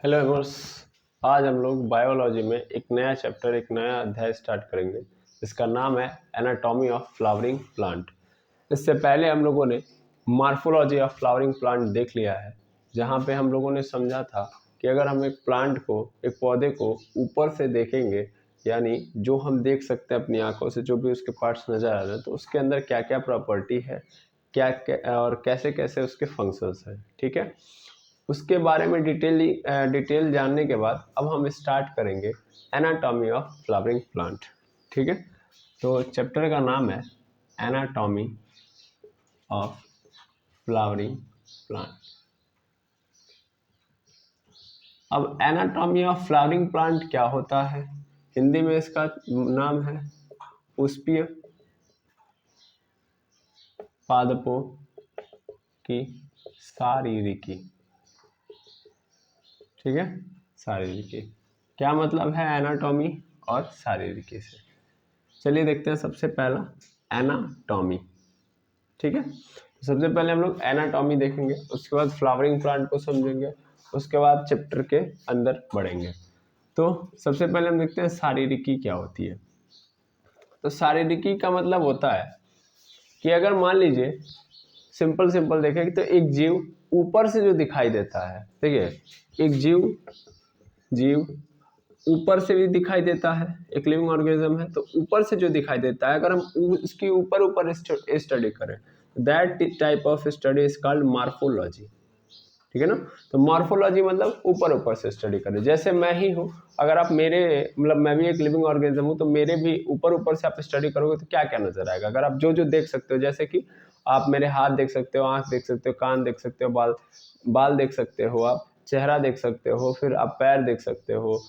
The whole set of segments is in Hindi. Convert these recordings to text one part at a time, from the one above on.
हेलो एमर्स। आज हम लोग बायोलॉजी में एक नया चैप्टर एक नया अध्याय स्टार्ट करेंगे। इसका नाम है एनाटॉमी ऑफ फ्लावरिंग प्लांट। इससे पहले हम लोगों ने मार्फोलॉजी ऑफ फ्लावरिंग प्लांट देख लिया है, जहाँ पे हम लोगों ने समझा था कि अगर हम एक प्लांट को, एक पौधे को ऊपर से देखेंगे, यानी जो हम देख सकते हैं अपनी आंखों से, जो भी उसके पार्ट्स नज़र आ रहे हैं, तो उसके अंदर क्या क्या प्रॉपर्टी है, क्या क्या और कैसे कैसे उसके फंक्शंस हैं। ठीक है, उसके बारे में डिटेल जानने के बाद अब हम स्टार्ट करेंगे एनाटॉमी ऑफ फ्लावरिंग प्लांट। ठीक है, तो चैप्टर का नाम है एनाटॉमी ऑफ फ्लावरिंग प्लांट। अब एनाटॉमी ऑफ फ्लावरिंग प्लांट क्या होता है? हिंदी में इसका नाम है पुष्पीय पादपों की शारीरिकी। ठीक है, शारीरिकी क्या मतलब है एनाटॉमी और शारीरिकी से? चलिए देखते हैं। सबसे पहला एनाटॉमी। ठीक है, तो सबसे पहले हम लोग एनाटॉमी देखेंगे, उसके बाद फ्लावरिंग प्लांट को समझेंगे, उसके बाद चैप्टर के अंदर बढ़ेंगे। तो सबसे पहले हम देखते हैं शारीरिकी क्या होती है। तो शारीरिकी का मतलब होता है कि अगर मान लीजिए सिंपल देखें तो एक जीव ऊपर से जो दिखाई देता है, देखिए एक जीव ऊपर से भी दिखाई देता है, एक लिविंग ऑर्गेनिज्म है, तो ऊपर से जो दिखाई देता है, अगर हम उसकी ऊपर स्टडी करें, that type of study is called morphology. ठीक है ना, तो मार्फोलॉजी मतलब ऊपर से स्टडी करें। जैसे मैं ही हूँ, अगर आप मेरे मतलब मैं भी एक लिविंग ऑर्गेनिज्म हूँ, तो मेरे भी ऊपर से आप स्टडी करोगे तो क्या क्या नजर आएगा? अगर आप जो जो देख सकते हो, जैसे कि आप मेरे हाथ देख सकते हो, आंख देख सकते हो, कान देख सकते हो, बाल देख सकते हो, आप चेहरा देख सकते हो, फिर आप पैर देख सकते हो।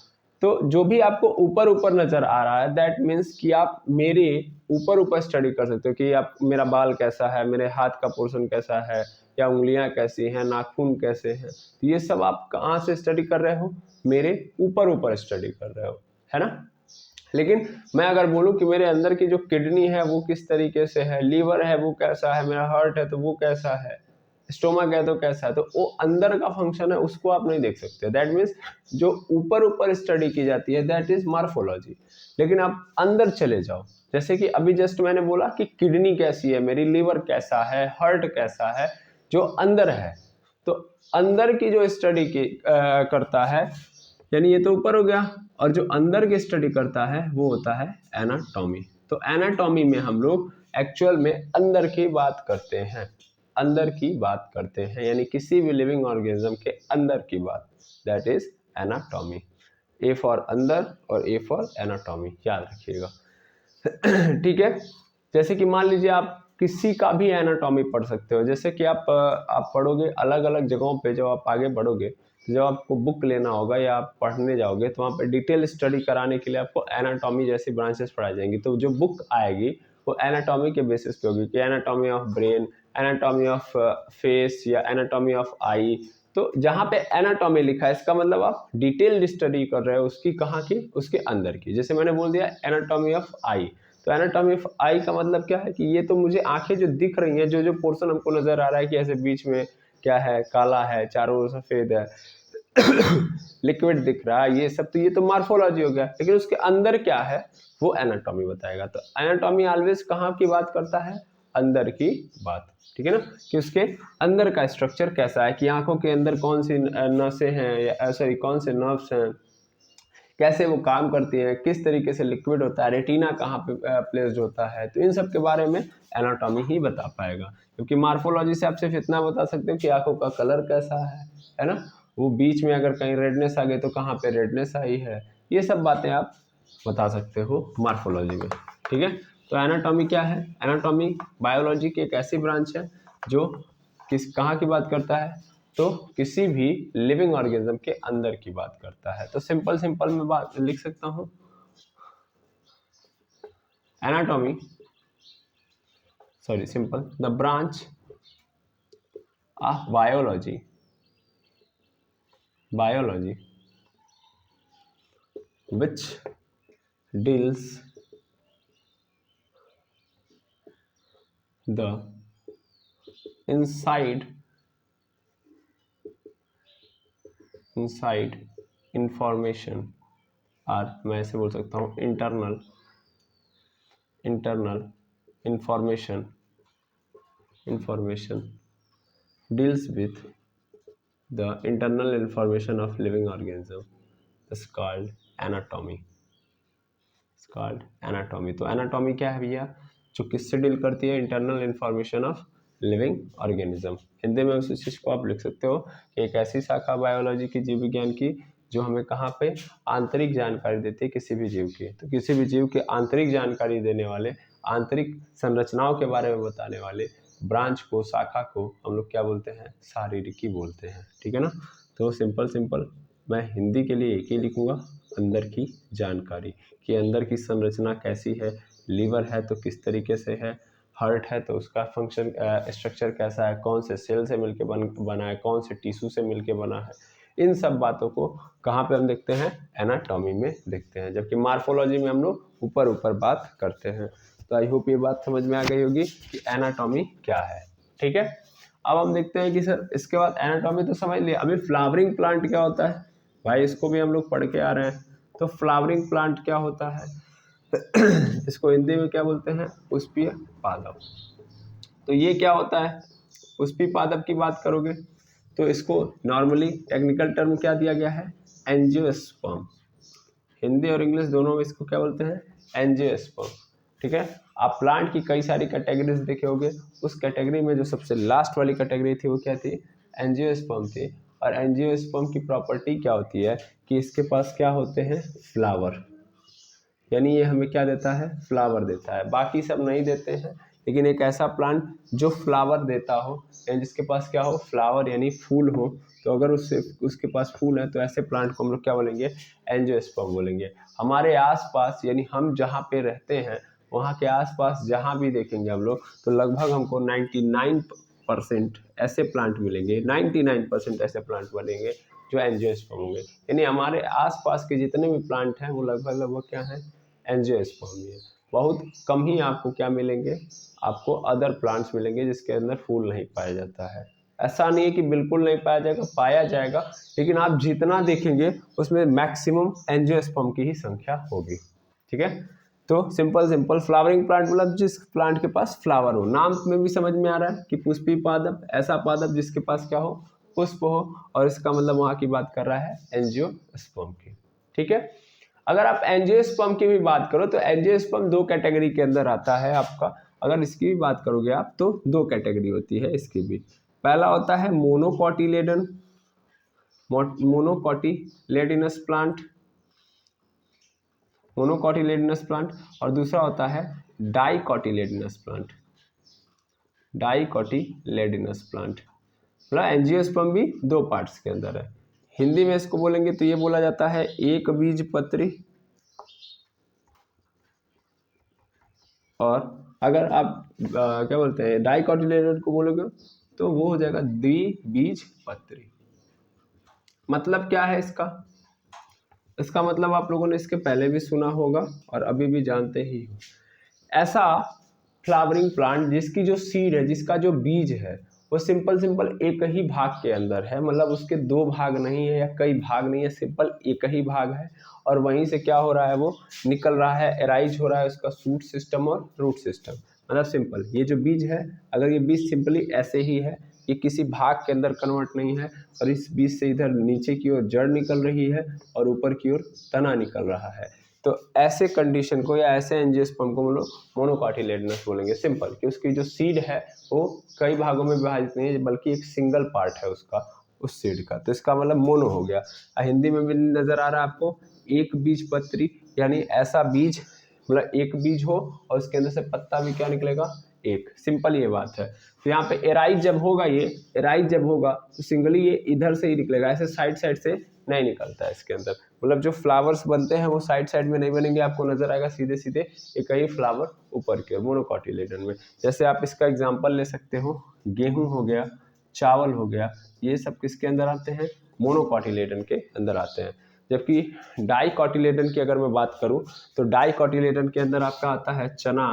तो जो भी आपको ऊपर नजर आ रहा है, दैट मीन्स कि आप मेरे ऊपर स्टडी कर सकते हो कि आप मेरा बाल कैसा है, मेरे हाथ का पोर्शन कैसा है, या उंगलियां कैसी हैं, नाखून कैसे हैं। तो ये सब आप कहाँ से स्टडी कर रहे हो? मेरे ऊपर स्टडी कर रहे हो, है ना। लेकिन मैं अगर बोलूं कि मेरे अंदर की जो किडनी है वो किस तरीके से है, लीवर है वो कैसा है, मेरा हार्ट है तो वो कैसा है, स्टोमक है तो कैसा है, तो वो अंदर का फंक्शन है, उसको आप नहीं देख सकते। दैट मीन्स जो ऊपर स्टडी की जाती है दैट इज मार्फोलॉजी। लेकिन आप अंदर चले जाओ, जैसे कि अभी जस्ट मैंने बोला कि किडनी कैसी है, मेरी लीवर कैसा है, हार्ट कैसा है, जो अंदर है, तो अंदर की जो स्टडी की करता है, यानी ये तो ऊपर हो गया, और जो अंदर की स्टडी करता है वो होता है एनाटॉमी। तो एनाटॉमी में हम लोग एक्चुअल में अंदर की बात करते हैं, अंदर की बात करते हैं, यानी किसी भी लिविंग ऑर्गेनिज्म के अंदर की बात, that is anatomy. A for अंदर और ए फॉर एनाटॉमी, याद रखिएगा। ठीक है, जैसे कि मान लीजिए आप किसी का भी एनाटॉमी पढ़ सकते हो। जैसे कि आप पढ़ोगे अलग अलग जगहों पे, जब आप आगे बढ़ोगे तो जब आपको बुक लेना होगा या आप पढ़ने जाओगे तो वहाँ पे डिटेल स्टडी कराने के लिए आपको एनाटॉमी जैसी ब्रांचेस पढ़ाई जाएंगी। तो जो बुक आएगी वो एनाटॉमी के बेसिस पे होगी कि anatomy of brain, anatomy of face या एनाटॉमी ऑफ आई। तो जहाँ पे एनाटॉमी लिखा है इसका मतलब आप डिटेल्ड स्टडी कर रहे हो उसकी, कहाँ की? उसके अंदर की। जैसे मैंने बोल दिया एनाटॉमी ऑफ आई, तो एनाटॉमी ऑफ आई का मतलब क्या है कि ये तो मुझे आंखें जो दिख रही हैं, जो जो पोर्शन हमको नजर आ रहा है कि ऐसे बीच में क्या है, काला है, चारों ओर सफेद है, लिक्विड दिख रहा है, ये सब तो ये तो मार्फोलॉजी हो गया। लेकिन उसके अंदर क्या है वो एनाटॉमी बताएगा। तो एनाटॉमी ऑलवेज कहाँ की बात करता है? अंदर की बात। ठीक है ना, कि उसके अंदर का स्ट्रक्चर कैसा है, कि आंखों के अंदर कौन सी नसें हैं, या सॉरी कौन से नर्व्स हैं, कैसे वो काम करती हैं, किस तरीके से लिक्विड होता है, रेटिना कहाँ पे प्लेस्ड होता है। तो इन सब के बारे में एनाटॉमी ही बता पाएगा, क्योंकि मार्फोलॉजी से आप सिर्फ इतना बता सकते हो कि आंखों का कलर कैसा है ना, वो बीच में अगर कहीं रेडनेस आ गई तो कहाँ पे रेडनेस आई है, ये सब बातें आप बता सकते हो मार्फोलॉजी में। ठीक है, तो एनाटॉमी क्या है? एनाटॉमी बायोलॉजी की एक ऐसी ब्रांच है जो कहाँ की बात करता है? तो किसी भी लिविंग ऑर्गेनिज्म के अंदर की बात करता है। तो सिंपल में बात लिख सकता हूं, anatomy, sorry simple, the branch of biology which deals the inside inside information, और मैं ऐसे बोल सकता हूँ internal information deals with the internal information of living organism is called anatomy. तो एनाटॉमी क्या है भैया, जो किससे डील करती है, internal information of living organism. Hindi में उस चीज़ को आप लिख सकते हो कि एक ऐसी शाखा बायोलॉजी की, जीव विज्ञान की, जो हमें कहाँ पे आंतरिक जानकारी देती है किसी भी जीव की। तो किसी भी जीव की आंतरिक जानकारी देने वाले, आंतरिक संरचनाओं के बारे में बताने वाले ब्रांच को, शाखा को हम लोग क्या बोलते हैं, शारीरिकी बोलते हैं। ठीक है ना। तो सिंपल मैं हिंदी के लिए एक ही लिखूंगा, अंदर की जानकारी, कि अंदर की संरचना कैसी है, लीवर है तो किस तरीके से है, हार्ट है तो उसका फंक्शन स्ट्रक्चर कैसा है, कौन से सेल से मिलके बना है, कौन से टिश्यू से मिलके बना है, इन सब बातों को कहाँ पे हम देखते हैं, एनाटॉमी में देखते हैं। जबकि मार्फोलॉजी में हम लोग ऊपर बात करते हैं। तो आई होप ये बात समझ में आ गई होगी कि एनाटॉमी क्या है। ठीक है। अब हम देखते हैं कि सर इसके बाद एनाटॉमी तो समझ लिया, अभी फ्लावरिंग प्लांट क्या होता है भाई, इसको भी हम लोग पढ़ के आ रहे हैं। तो फ्लावरिंग प्लांट क्या होता है इसको हिंदी में क्या बोलते हैं, पुष्पीय पादप। तो ये क्या होता है, पुष्पीय पादप की बात करोगे तो इसको नॉर्मली टेक्निकल टर्म क्या दिया गया है, एंजियोस्पर्म। हिंदी और इंग्लिश दोनों में इसको क्या बोलते हैं, एंजियोस्पर्म। ठीक है। आप प्लांट की कई सारी कैटेगरीज देखे होंगे, उस कैटेगरी में जो सबसे लास्ट वाली कैटेगरी थी वो क्या थी, एंजियोस्पर्म थी। और एंजियोस्पर्म की प्रॉपर्टी क्या होती है कि इसके पास क्या होते हैं, फ्लावर, यानी ये हमें क्या देता है, फ्लावर देता है। बाकी सब नहीं देते हैं, लेकिन एक ऐसा प्लांट जो फ्लावर देता हो, यानी जिसके पास क्या हो, फ्लावर यानी फूल हो, तो अगर उसके पास फूल है तो ऐसे प्लांट को हम लोग क्या बोलेंगे, एंजियोस्पर्म बोलेंगे। हमारे आसपास यानी हम जहाँ पे रहते हैं वहाँ के आसपास जहाँ भी देखेंगे हम लोग, तो लगभग हमको 99% ऐसे प्लांट मिलेंगे, 99% ऐसे प्लांट बनेंगे जो एंजियोस्पर्म होंगे। यानी हमारे आसपास के जितने भी प्लांट हैं वो लगभग क्या है, एंजियोस्पर्म ही है। बहुत कम ही आपको क्या मिलेंगे, आपको अदर प्लांट्स मिलेंगे जिसके अंदर फूल नहीं पाया जाता है। ऐसा नहीं है कि बिल्कुल नहीं पाया जाएगा, पाया जाएगा, लेकिन आप जितना देखेंगे उसमें मैक्सिमम एंजियोस्पर्म की ही संख्या होगी। ठीक है। तो सिंपल फ्लावरिंग प्लांट मतलब जिस प्लांट के पास फ्लावर हो। नाम में भी समझ में आ रहा है कि पुष्पीय पादप, ऐसा पादप जिसके पास क्या हो, पुष्प हो, और इसका मतलब वहाँ की बात कर रहा है एंजियोस्पर्म की। ठीक है। अगर आप एंजियोस्पर्म की भी बात करो तो एंजियोस्पर्म दो कैटेगरी के अंदर आता है आपका। अगर इसकी भी बात करोगे आप तो दो कैटेगरी होती है इसकी भी। पहला होता है मोनोकोटिलेडनस प्लांट, और दूसरा होता है डाइकोटिलेडनस प्लांट। मतलब एंजियोस्पर्म भी दो पार्ट्स के अंदर है। हिंदी में इसको बोलेंगे तो ये बोला जाता है एक बीजपत्री, और अगर आप क्या बोलते हैं डाइकोटिलेडन को बोलोगे तो वो हो जाएगा द्विबीजपत्री। मतलब क्या है इसका मतलब आप लोगों ने इसके पहले भी सुना होगा और अभी भी जानते ही हो। ऐसा फ्लावरिंग प्लांट जिसकी जो सीड है, जिसका जो बीज है, वो सिंपल एक ही भाग के अंदर है, मतलब उसके दो भाग नहीं है या कई भाग नहीं है, सिंपल एक ही भाग है। और वहीं से क्या हो रहा है, वो निकल रहा है, एराइज हो रहा है उसका शूट सिस्टम और रूट सिस्टम। मतलब सिंपल ये जो बीज है, अगर ये बीज सिंपली ऐसे ही है, ये किसी भाग के अंदर कन्वर्ट नहीं है, और इस बीज से इधर नीचे की ओर जड़ निकल रही है और ऊपर की ओर तना निकल रहा है, तो ऐसे कंडीशन को या ऐसे एंजियोस्पर्म को हम लोग मोनोकोटिलेडनस बोलेंगे। सिंपल कि उसकी जो सीड है वो कई भागों में विभाजित नहीं है, बल्कि एक सिंगल पार्ट है उसका, उस सीड का। तो इसका मतलब मोनो हो गया। हिंदी में भी नजर आ रहा है आपको, एक बीजपत्री, यानी ऐसा बीज, मतलब एक बीज हो और उसके अंदर से पत्ता भी क्या निकलेगा, एक। सिंपल ये बात है। तो यहाँ पे एराइज जब होगा तो सिंगली ये इधर से ही निकलेगा, ऐसे साइड से नहीं निकलता है इसके अंदर। मतलब जो फ्लावर्स बनते हैं वो साइड में नहीं बनेंगे, आपको नजर आएगा सीधे एक ही फ्लावर ऊपर के मोनोकोटिलेडन में। जैसे आप इसका एग्जांपल ले सकते हो, गेहूं हो गया, चावल हो गया, ये सब किसके अंदर आते हैं, मोनोकोटिलेडन के अंदर आते हैं। जबकि डाइकोटिलेडन की अगर मैं बात करूं तो डाइकोटिलेडन के अंदर आपका आता है चना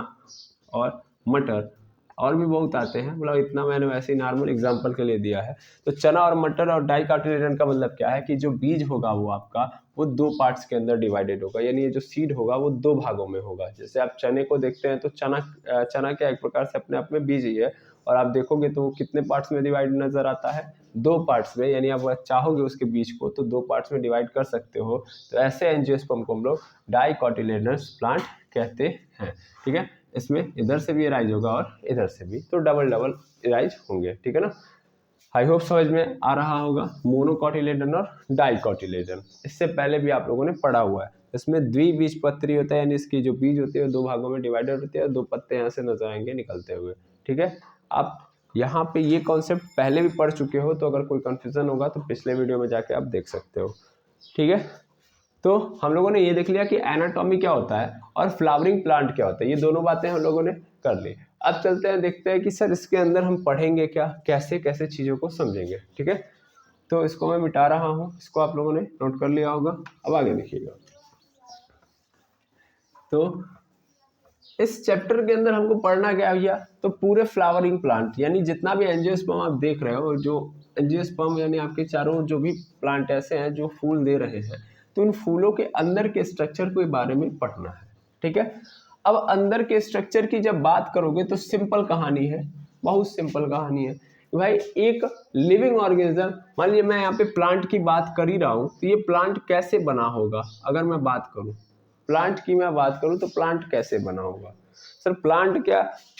और मटर। और भी बहुत आते हैं, मतलब इतना मैंने वैसे ही नॉर्मल एग्जांपल के लिए दिया है। तो चना और मटर और डाइकोटिलेडन का मतलब क्या है कि जो बीज होगा वो आपका वो 2 पार्ट्स के अंदर डिवाइडेड होगा, यानी ये जो सीड होगा वो 2 भागों में होगा। जैसे आप चने को देखते हैं तो चना क्या एक प्रकार से अपने आप में बीज ही है, और आप देखोगे तो वो कितने पार्ट्स में डिवाइड नजर आता है, 2 पार्ट्स में, यानी आप चाहोगे उसके बीज को तो 2 पार्ट्स में डिवाइड कर सकते हो। तो ऐसे एंजियोस्पर्म को हम लोग डाइकोटिलेडनस प्लांट कहते हैं। ठीक है, इसमें इधर से भी राइज होगा और इधर से भी, तो डबल डबल राइज होंगे। ठीक है ना, आई होप समझ में आ रहा होगा। मोनोकोटिलेडन और डाइकोटिलेडन इससे पहले भी आप लोगों ने पढ़ा हुआ है। इसमें द्विबीजपत्री होता है, यानी इसकी जो बीज होती है 2 भागों में डिवाइडेड होती है, 2 पत्ते यहाँ से नजर आएंगे निकलते हुए। ठीक है, आप यहाँ पे ये कॉन्सेप्ट पहले भी पढ़ चुके हो, तो अगर कोई कंफ्यूजन होगा तो पिछले वीडियो में जाके आप देख सकते हो। ठीक है, तो हम लोगों ने ये देख लिया कि एनाटॉमी क्या होता है और फ्लावरिंग प्लांट क्या होता है, ये दोनों बातें हम लोगों ने कर ली। अब चलते हैं, देखते हैं कि सर इसके अंदर हम पढ़ेंगे क्या, कैसे कैसे चीज़ों को समझेंगे। ठीक है, तो इसको मैं मिटा रहा हूँ, इसको आप लोगों ने नोट कर लिया होगा। अब आगे देखिएगा, तो इस चैप्टर के अंदर हमको पढ़ना क्या भैया, तो पूरे फ्लावरिंग प्लांट, यानी जितना भी एंजियोस्पर्म आप देख रहे हो, जो एंजियोस्पर्म यानी आपके चारों जो भी प्लांट ऐसे हैं जो फूल दे रहे हैं, तो उन फूलों के अंदर के स्ट्रक्चर के बारे में पढ़ना है। ठीक है, अब अंदर के स्ट्रक्चर की जब बात करोगे तो सिंपल कहानी है, बहुत सिंपल कहानी है भाई। एक लिविंग ऑर्गेनिज्म, मान लीजिए मैं यहाँ पे प्लांट की बात कर ही रहा हूँ, तो ये प्लांट कैसे बना होगा, अगर मैं बात करूँ प्लांट की, मैं बात करूं तो प्लांट कैसे बना होगा। सर प्लांट क्या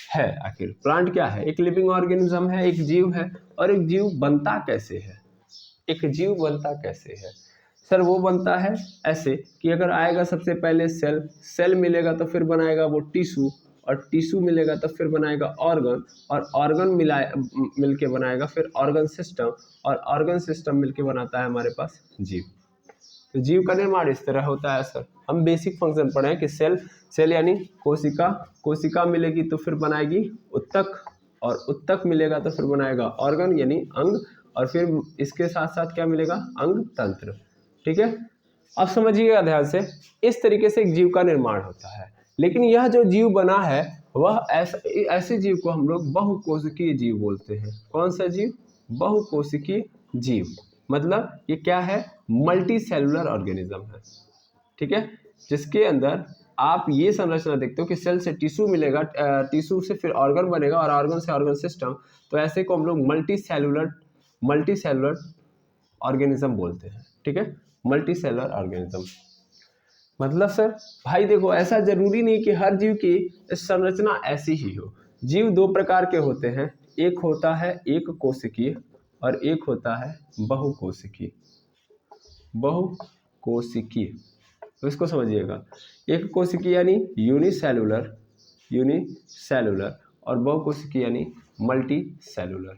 है, आखिर प्लांट क्या है, एक लिविंग ऑर्गेनिज्म है, एक जीव है, और एक जीव बनता कैसे है, एक जीव बनता कैसे है। सर वो बनता है ऐसे कि अगर आएगा सबसे पहले सेल, सेल मिलेगा तो फिर बनाएगा वो टिश्यू, और टिश्यू मिलेगा तो फिर बनाएगा ऑर्गन, और ऑर्गन मिलके बनाएगा फिर ऑर्गन सिस्टम, और ऑर्गन सिस्टम मिलके बनाता है हमारे पास जीव। तो जीव का निर्माण इस तरह होता है। सर हम बेसिक फंक्शन पढ़े हैं कि सेल, सेल यानी कोशिका, कोशिका मिलेगी तो फिर बनाएगी उत्तक, और उत्तक मिलेगा तो फिर बनाएगा ऑर्गन यानी अंग, और फिर इसके साथ साथ क्या मिलेगा, अंग तंत्र। ठीक है, अब समझिएगा ध्यान से, इस तरीके से एक जीव का निर्माण होता है। लेकिन यह जो जीव बना है वह ऐसे जीव को हम लोग बहुकोशिकीय जीव बोलते हैं। कौन सा जीव, बहुकोशिकीय जीव, मतलब ये क्या है, मल्टी सेलुलर ऑर्गेनिज्म है। ठीक है, जिसके अंदर आप ये संरचना देखते हो कि सेल से टिश्यू मिलेगा, टिश्यू से फिर ऑर्गन बनेगा, और ऑर्गन से ऑर्गन सिस्टम, तो ऐसे को हम लोग मल्टी सेलुलर ऑर्गेनिज्म बोलते हैं। ठीक है, मल्टी सेलुलर ऑर्गेनिज्म मतलब सर भाई देखो, ऐसा जरूरी नहीं कि हर जीव की संरचना ऐसी ही हो। जीव 2 प्रकार के होते हैं, एक होता है एक कोशिकीय और एक होता है बहुकोशिकीय। बहुकोशिकीय, तो इसको समझिएगा, एक कोशिकीय यानी यूनिसेलुलर, और बहुकोशिकीय यानी मल्टी सेलुलर।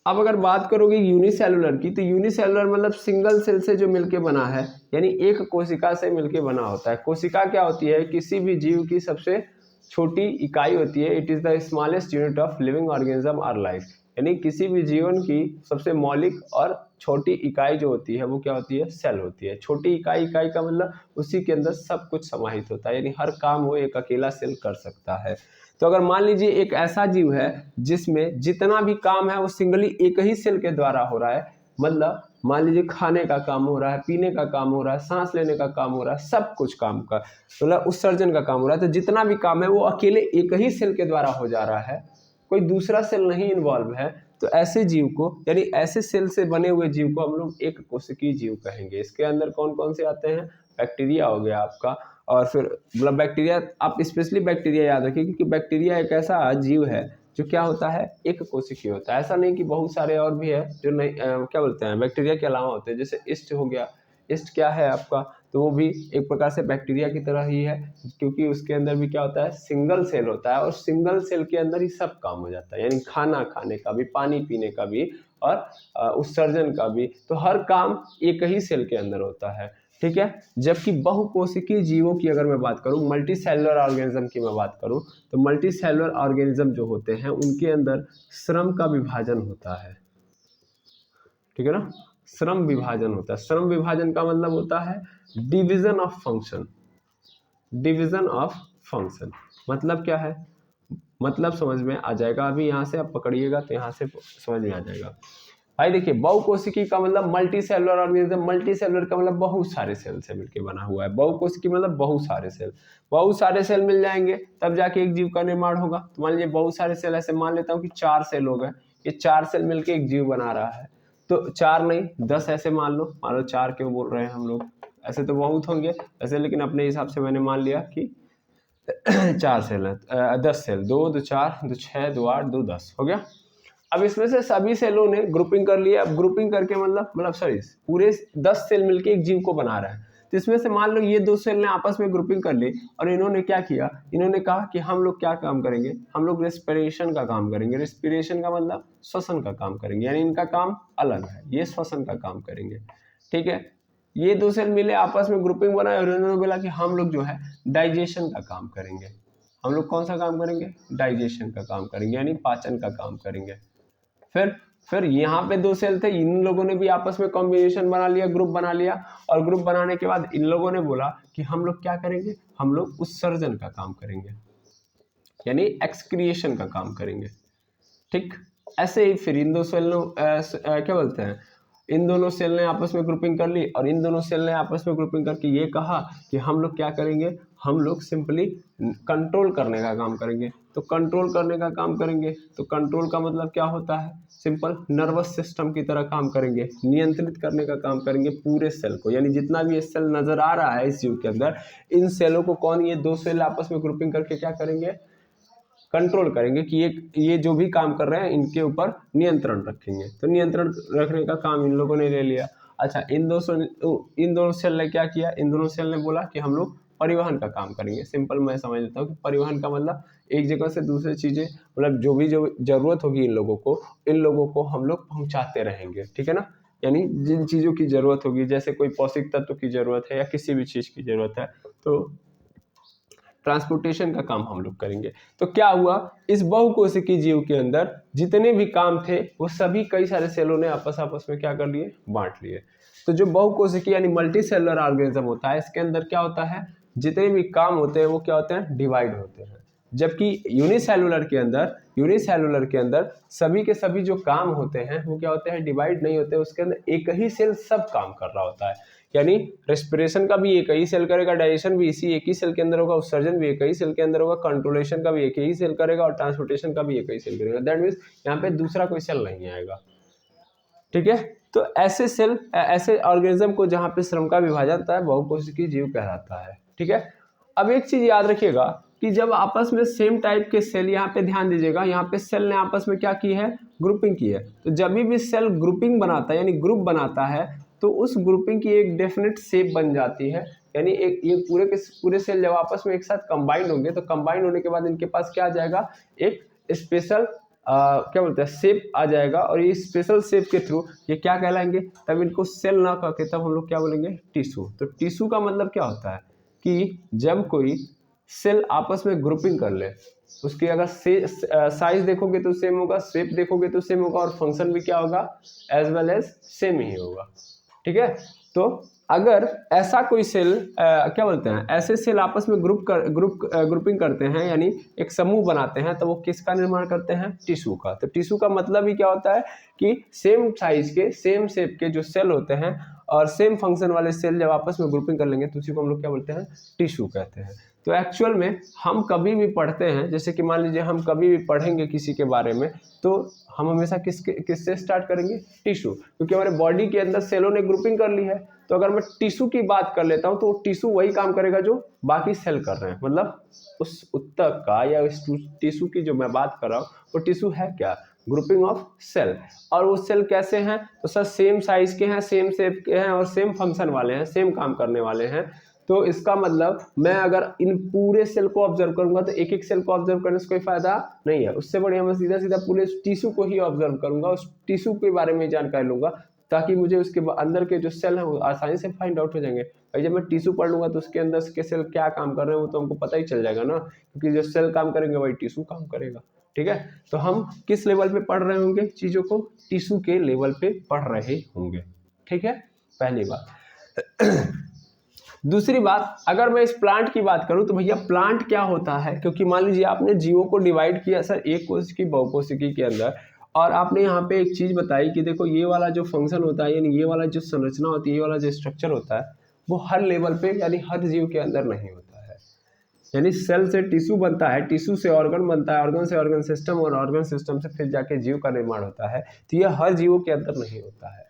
अब अगर बात करोगे यूनिसेलुलर की, तो यूनिसेलुलर मतलब सिंगल सेल से जो मिलके बना है, यानी एक कोशिका से मिलके बना होता है। कोशिका क्या होती है, किसी भी जीव की सबसे छोटी इकाई होती है। It is the smallest unit of living organism और लाइफ, यानी किसी भी जीवन की सबसे मौलिक और छोटी इकाई जो होती है वो क्या होती है, सेल होती है। छोटी इकाई, इकाई का मतलब उसी के अंदर सब कुछ समाहित होता है, यानी हर काम वो एक अकेला सेल कर सकता है। तो अगर मान लीजिए एक ऐसा जीव है जिसमें जितना भी काम है वो सिंगली एक ही सेल के द्वारा हो रहा है, मतलब मान लीजिए खाने का काम हो रहा है, पीने का काम हो रहा है, सांस लेने का काम हो रहा है, सब कुछ काम का मतलब उत्सर्जन का काम हो रहा है, तो जितना भी काम है वो अकेले एक ही सेल के द्वारा हो जा रहा है, कोई दूसरा सेल नहीं इन्वॉल्व है। तो ऐसे जीव को, यानी ऐसे सेल से बने हुए जीव को हम लोग एक कोशिकीय जीव कहेंगे। इसके अंदर कौन कौन से आते हैं, बैक्टीरिया हो गया आपका, और फिर मतलब बैक्टीरिया, आप स्पेशली बैक्टीरिया याद रखिए, क्योंकि बैक्टीरिया एक ऐसा जीव है जो क्या होता है, एक कोशिकीय होता है। ऐसा नहीं कि बहुत सारे और भी है जो नहीं क्या बोलते हैं, बैक्टीरिया के अलावा होते हैं। जैसे ईस्ट हो गया, ईस्ट क्या है आपका, तो वो भी एक प्रकार से बैक्टीरिया की तरह ही है, क्योंकि उसके अंदर भी क्या होता है, सिंगल सेल होता है, और सिंगल सेल के अंदर ही सब काम हो जाता है, यानी खाना खाने का भी, पानी पीने का भी, और उत्सर्जन का भी। तो हर काम एक ही सेल के अंदर होता है। ठीक है, जबकि बहुकोशिकीय जीवों की अगर मैं बात करूं, मल्टी सेलुलर ऑर्गेनिज्म की मैं बात करूं, तो मल्टी सेलुलर ऑर्गेनिज्म जो होते हैं उनके अंदर श्रम का विभाजन होता है। ठीक है ना, श्रम विभाजन होता है। श्रम विभाजन का मतलब होता है division of function. Division of function मतलब क्या है, मतलब समझ में आ जाएगा। अभी यहाँ से आप पकड़िएगा तो यहाँ से समझ में आ जाएगा। भाई देखिए, बहुकोशिकी का मतलब multi cellular organism, multi cellular का मतलब बहुत सारे सेल से मिलकर बना हुआ है। बहुकोशिकी मतलब बहुत सारे सेल, बहुत सारे सेल मिल जाएंगे तब जाके एक जीव का निर्माण होगा। तो मान लीजिए बहुत सारे सेल, ऐसे मान लेता हूँ कि 4 सेल हो गए, ये 4 सेल मिलकर एक जीव बना रहा है। तो 4 नहीं 10 ऐसे मान लो 4 क्यों बोल रहे हैं हम लोग, ऐसे तो बहुत होंगे ऐसे, लेकिन अपने हिसाब से मैंने मान लिया कि 4 सेल है, 10 सेल, 2 2 4 2 6 2 8 2 10 हो गया। अब इसमें से सभी सेलों ने ग्रुपिंग कर लिया। अब ग्रुपिंग करके मतलब सॉरी, पूरे 10 सेल मिलके एक जीव को बना रहा है। तो इसमें से मान लो ये 2 सेल ने आपस में ग्रुपिंग कर ली और इन्होंने क्या किया, इन्होंने कहा कि हम लोग क्या काम करेंगे, हम लोग रेस्पिरेशन का काम करेंगे। रेस्पिरेशन का मतलब श्वसन का काम करेंगे, यानी इनका काम अलग है, ये श्वसन का काम करेंगे। ठीक है, ये 2 सेल मिले आपस में ग्रुपिंग बनाए और इन्होंने बोला कि हम लोग जो है डाइजेशन का काम करेंगे। हम लोग कौन सा काम करेंगे, डाइजेशन का काम करेंगे, यानी पाचन का काम करेंगे। फिर यहाँ पे 2 सेल थे, इन लोगों ने भी आपस में कॉम्बिनेशन बना लिया, ग्रुप बना लिया, और ग्रुप बनाने के बाद इन लोगों ने बोला कि हम लोग क्या करेंगे, हम लोग उत्सर्जन का काम करेंगे, यानी एक्सक्रिएशन का काम करेंगे। ठीक, ऐसे ही फिर इन 2 सेल क्या बोलते हैं, इन दोनों सेल ने आपस में ग्रुपिंग कर ली और इन दोनों सेल ने आपस में ग्रुपिंग करके ये कहा कि हम लोग क्या करेंगे, हम लोग सिंपली कंट्रोल करने का काम करेंगे। तो कंट्रोल करने का काम करेंगे, तो कंट्रोल का मतलब क्या होता है, सिंपल नर्वस सिस्टम की तरह काम करेंगे, नियंत्रित करने का काम करेंगे पूरे सेल को। यानी जितना भी ये सेल नजर आ रहा है इस जीव के अंदर, इन सेलों को कौन, ये 2 सेल आपस में ग्रुपिंग करके क्या करेंगे, कंट्रोल करेंगे कि ये जो भी काम कर रहे हैं इनके ऊपर नियंत्रण रखेंगे। तो नियंत्रण रखने का काम इन लोगों ने ले लिया। अच्छा, इन दोनों सेल ने क्या किया, इन दोनों सेल ने बोला कि हम लोग परिवहन का काम करेंगे। सिंपल मैं समझ लेता हूँ कि परिवहन का मतलब एक जगह से दूसरी चीजें, मतलब जो जरूरत होगी इन लोगों को हम लोग पहुंचाते रहेंगे। ठीक है ना, यानी जिन चीजों की जरूरत होगी, जैसे कोई पौष्टिक तत्व की जरूरत है या किसी भी चीज की जरूरत है, तो ट्रांसपोर्टेशन का काम हम लोग करेंगे। तो क्या हुआ, इस बहुकोशिकीय जीव के अंदर जितने भी काम थे वो सभी कई सारे सेलों ने आपस में क्या कर लिए, बांट लिए। तो जो बहुकोशिकीय यानी मल्टी सेलुलर ऑर्गेनिज्म होता है, इसके अंदर क्या होता है, जितने भी काम होते हैं वो क्या होते हैं, डिवाइड होते हैं। जबकि यूनिसेलुलर के अंदर सभी के सभी जो काम होते हैं वो क्या होते हैं, डिवाइड नहीं होते। उसके अंदर एक ही सेल सब काम कर रहा होता है। यानी रेस्पिरेशन का भी एक ही सेल करेगा, डाइजेशन भी इसी एक ही सेल के अंदर होगा, उत्सर्जन भी एक ही सेल के अंदर होगा, कंट्रोलेशन का भी एक ही सेल करेगा और ट्रांसपोर्टेशन का भी एक ही सेल करेगा। दैट मीन्स यहाँ पे दूसरा कोई सेल नहीं आएगा। ठीक है, तो ऐसे सेल, ऐसे ऑर्गेनिज्म को जहाँ पे श्रम का विभाजन होता है बहुकोशिकीय जीव कहलाता है। ठीक है, अब एक चीज याद रखिएगा कि जब आपस में सेम टाइप के सेल, यहाँ पे ध्यान दीजिएगा, यहाँ पे सेल ने आपस में क्या की है, ग्रुपिंग की है। तो जब भी सेल ग्रुपिंग बनाता है यानी ग्रुप बनाता है, तो उस ग्रुपिंग की एक डेफिनेट शेप बन जाती है। यानी एक ये पूरे के पूरे सेल जब आपस में एक साथ कंबाइन होंगे, तो कंबाइन होने के बाद इनके पास क्या आ जाएगा, एक स्पेशल क्या बोलते हैं, शेप आ जाएगा। और ये स्पेशल शेप के थ्रू ये क्या कहलाएंगे, तब इनको सेल ना करके तब हम लोग क्या बोलेंगे, टिश्यू। तो टिश्यू का मतलब क्या होता है कि जब कोई सेल आपस में ग्रुपिंग कर ले, उसकी अगर साइज देखोगे तो सेम होगा, शेप देखोगे तो सेम होगा, और फंक्शन भी क्या होगा, एज वेल एज सेम ही होगा। ठीक है, तो अगर ऐसा कोई सेल क्या बोलते हैं, ऐसे सेल आपस में ग्रुपिंग करते हैं, यानी एक समूह बनाते हैं, तो वो किसका निर्माण करते हैं, टिश्यू का। तो टिश्यू का मतलब ही क्या होता है कि सेम साइज के, सेम शेप के जो सेल होते हैं और सेम फंक्शन वाले सेल जब आपस में ग्रुपिंग कर लेंगे तो उसी को हम लोग क्या बोलते हैं, टिश्यू कहते हैं। तो एक्चुअल में हम कभी भी पढ़ते हैं, जैसे कि मान लीजिए हम कभी भी पढ़ेंगे किसी के बारे में, तो हम हमेशा किससे स्टार्ट करेंगे, टिश्यू, क्योंकि हमारे बॉडी के अंदर सेलों ने ग्रुपिंग कर ली है। तो अगर मैं टिश्यू की बात कर लेता हूं तो टिश्यू वही काम करेगा जो बाकी सेल कर रहे हैं। मतलब उस उत्तक का या उस टिश्यू की जो मैं बात कर रहा हूँ वो टिश्यू है क्या, ग्रुपिंग ऑफ सेल। और वो सेल कैसे हैं, तो सर सेम साइज के हैं, सेम शेप के हैं और सेम फंक्शन वाले हैं, सेम काम करने वाले हैं। तो इसका मतलब मैं अगर इन पूरे सेल को ऑब्जर्व करूंगा तो एक एक सेल को ऑब्जर्व करने से कोई फायदा नहीं है। उससे बढ़िया मैं सीधा सीधा पूरे टिश्यू को ही ऑब्जर्व करूंगा, उस टिश्यू के बारे में जानकारी लूंगा, ताकि मुझे उसके अंदर के जो सेल हैं वो आसानी से फाइंड आउट हो जाएंगे। भाई जब मैं टिश्यू पढ़ लूंगा तो उसके अंदर के सेल क्या काम कर रहे हैं वो तो हमको पता ही चल जाएगा ना, क्योंकि जो सेल काम करेंगे वही टिश्यू काम करेगा। ठीक है, तो हम किस लेवल पे पढ़ रहे होंगे चीजों को, टिश्यू के लेवल पे पढ़ रहे होंगे। ठीक है, पहली बात। दूसरी बात, अगर मैं इस प्लांट की बात करूं तो भैया प्लांट क्या होता है, क्योंकि मान लीजिए आपने जीवों को डिवाइड किया सर एक कोशिकी बहुकोशिकी के अंदर, और आपने यहाँ पे एक चीज बताई कि देखो ये वाला जो फंक्शन होता है यानी ये वाला जो संरचना होती है, ये वाला जो स्ट्रक्चर होता है वो हर लेवल पे यानी हर जीव के अंदर नहीं होता है। यानी सेल से टिश्यू बनता है, टिश्यू से ऑर्गन बनता है, ऑर्गन से ऑर्गन सिस्टम, और ऑर्गन सिस्टम से फिर जाके जीव का निर्माण होता है। तो ये हर जीवों के अंदर नहीं होता है।